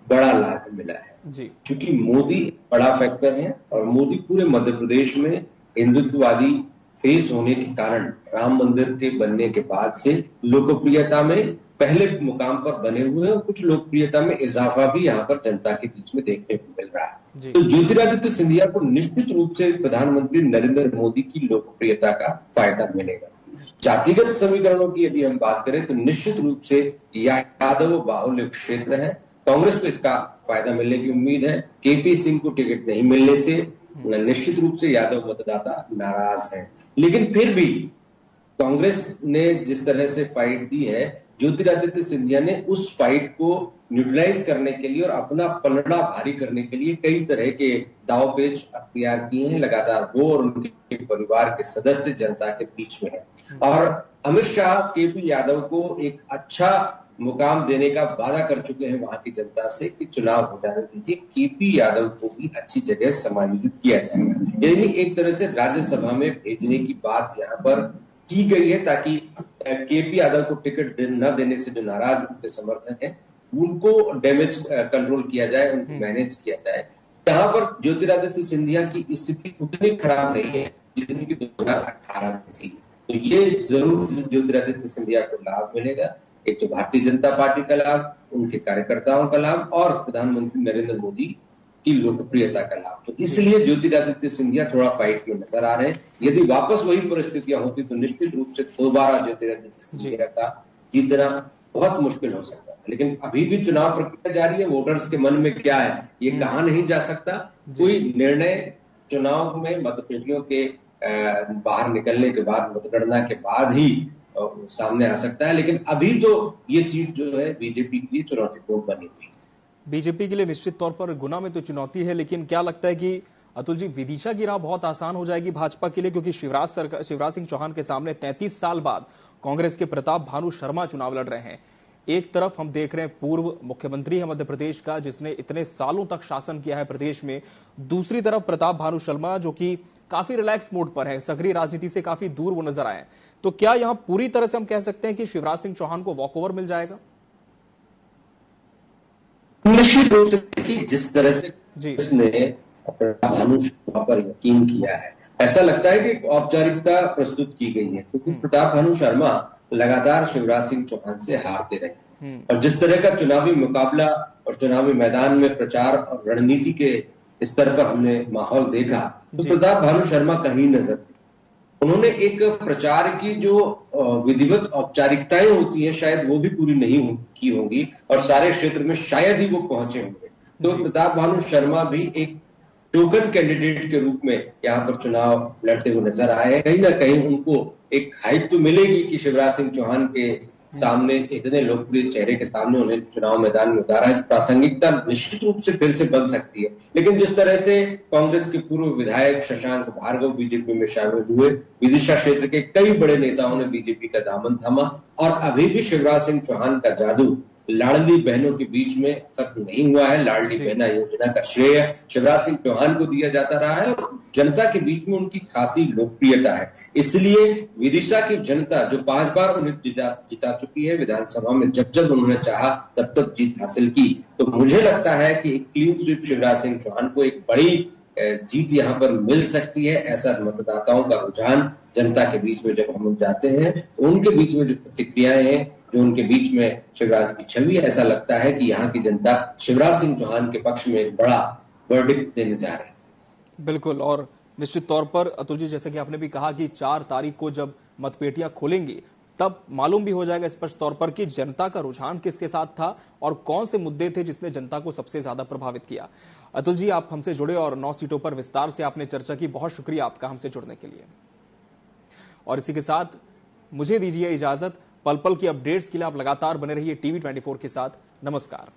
Speaker 6: बड़ा लाभ मिला है
Speaker 1: जी,
Speaker 6: क्योंकि मोदी बड़ा फैक्टर है और मोदी पूरे मध्य प्रदेश में हिंदुत्ववादी फेस होने के कारण राम मंदिर के बनने के बाद से लोकप्रियता में पहले मुकाम पर बने हुए हैं और कुछ लोकप्रियता में इजाफा भी यहाँ पर जनता के बीच में देखने को मिल रहा है। तो ज्योतिरादित्य सिंधिया को निश्चित रूप से प्रधानमंत्री नरेंद्र मोदी की लोकप्रियता का फायदा मिलेगा। जातिगत समीकरणों की यदि हम बात करें तो निश्चित रूप से यादव बाहुल्य क्षेत्र है। कांग्रेस को इसका फायदा मिलने की उम्मीद है। केपी सिंह को टिकट नहीं मिलने से निश्चित रूप से यादव मतदाता नाराज है, लेकिन फिर भी कांग्रेस ने जिस तरह से फाइट दी है, ज्योतिरादित्य सिंधिया ने उस फाइट को न्यूट्रलाइज करने के लिए और अपना पलड़ा भारी करने के लिए कई तरह के दाव पेच अख्तियार किए हैं। लगातार वो और उनके परिवार के सदस्य जनता के बीच में है और अमित शाह केपी यादव को एक अच्छा मुकाम देने का वादा कर चुके हैं वहां की जनता से कि चुनाव हो जाने दीजिए, केपी यादव को भी अच्छी जगह समायोजित किया जाएगा। यानी एक तरह से राज्यसभा में भेजने की बात यहाँ पर की गई है ताकि केपी यादव को टिकट न देने से जो नाराज उनके समर्थक हैं उनको डैमेज कंट्रोल किया जाए, उनको मैनेज किया जाए। यहाँ पर ज्योतिरादित्य सिंधिया की स्थिति उतनी खराब नहीं है जितनी कि 2018 में थी। तो ये जरूर ज्योतिरादित्य सिंधिया को लाभ मिलेगा, एक तो भारतीय जनता पार्टी का लाभ, उनके कार्यकर्ताओं का लाभ और प्रधानमंत्री नरेंद्र मोदी की लोकप्रियता का लाभ। तो इसलिए ज्योतिरादित्य सिंधिया थोड़ा फाइट में नजर आ रहे हैं। यदि वापस वही परिस्थितियां होती तो निश्चित रूप से दोबारा ज्योतिरादित्य सिंधिया का जीतना बहुत मुश्किल हो सकता है। लेकिन अभी भी चुनाव प्रक्रिया जारी है। वोटर्स के मन में क्या है ये कहा नहीं जा सकता। कोई निर्णय चुनाव में मतपेटियों के बाहर निकलने के बाद, मतगणना के बाद ही सामने आ सकता है। लेकिन अभी तो ये सीट जो है बीजेपी के लिए चुनौतीपूर्ण बनी हुई।
Speaker 1: बीजेपी के लिए निश्चित तौर पर गुना में तो चुनौती है, लेकिन क्या लगता है कि अतुल जी विदिशा की राह बहुत आसान हो जाएगी भाजपा के लिए, क्योंकि शिवराज सिंह चौहान के सामने 33 साल बाद कांग्रेस के प्रताप भानु शर्मा चुनाव लड़ रहे हैं। एक तरफ हम देख रहे हैं पूर्व मुख्यमंत्री है मध्य प्रदेश का जिसने इतने सालों तक शासन किया है प्रदेश में, दूसरी तरफ प्रताप भानु शर्मा जो कि काफी रिलैक्स मोड पर है, सक्रिय राजनीति से काफी दूर वो नजर आए। तो क्या यहां पूरी तरह से हम कह सकते हैं कि शिवराज सिंह चौहान को वॉकओवर मिल जाएगा?
Speaker 6: निश्चित रूप से जिस तरह से जिसने प्रताप भानु शर्मा पर यकीन किया है, ऐसा लगता है कि औपचारिकता प्रस्तुत की गई है, क्योंकि प्रताप भानु शर्मा लगातार शिवराज सिंह चौहान से हारते रहे और जिस तरह का चुनावी मुकाबला और चुनावी मैदान में प्रचार और रणनीति के स्तर पर हमने माहौल देखा तो प्रताप भानु शर्मा कहीं नजर, उन्होंने एक प्रचार की जो विधिवत औपचारिकताएं होती हैं शायद वो भी पूरी नहीं की होंगी और सारे क्षेत्र में शायद ही वो पहुंचे होंगे। तो प्रताप भानु शर्मा भी एक टोकन कैंडिडेट के रूप में यहाँ पर चुनाव लड़ते हुए नजर आए हैं। कहीं ना कहीं उनको एक हाइप तो मिलेगी कि शिवराज सिंह चौहान के सामने, इतने लोकप्रिय चेहरे के सामने उन्हें चुनाव मैदान में उतारा है। प्रासंगिकता निश्चित रूप से फिर से बन सकती है। लेकिन जिस तरह से कांग्रेस के पूर्व विधायक शशांक भार्गव बीजेपी में शामिल हुए, विदिशा क्षेत्र के कई बड़े नेताओं ने बीजेपी का दामन थामा और अभी भी शिवराज सिंह चौहान का जादू लाडली बहनों के बीच में खत्म नहीं हुआ है। लाडली बहना योजना का श्रेय शिवराज सिंह चौहान को दिया जाता रहा है और जनता के बीच में उनकी खासी लोकप्रियता है। इसलिए विदिशा की जनता जो 5 बार उन्हें जिता चुकी है विधानसभा में, जब जब उन्होंने चाहा तब तब जीत हासिल की, तो मुझे लगता है कि एक क्लीन स्वीप शिवराज सिंह चौहान को एक बड़ी जीत यहां पर मिल सकती है। ऐसा मतदाताओं का रुझान जनता के बीच में जब हम जाते हैं तो उनके बीच में जो प्रतिक्रियाएं हैं, जो उनके बीच में शिवराज की छवि, ऐसा लगता है कि यहाँ की जनता शिवराज सिंह चौहान के पक्ष में एक बड़ा वर्डिक्ट देने जा रहे हैं।
Speaker 1: बिल्कुल, और निश्चित तौर पर अतुल जी, जैसे कि आपने भी कहा कि 4 तारीख को जब मतपेटियां खोलेंगी तब मालूम भी हो जाएगा स्पष्ट तौर पर कि जनता का रुझान किसके साथ था और कौन से मुद्दे थे जिसने जनता को सबसे ज्यादा प्रभावित किया। अतुल जी, आप हमसे जुड़े और 9 सीटों पर विस्तार से आपने चर्चा की, बहुत शुक्रिया आपका हमसे जुड़ने के लिए। और इसी के साथ मुझे दीजिए इजाजत। पल पल की अपडेट्स के लिए आप लगातार बने रहिए टीवी 24 के साथ। नमस्कार।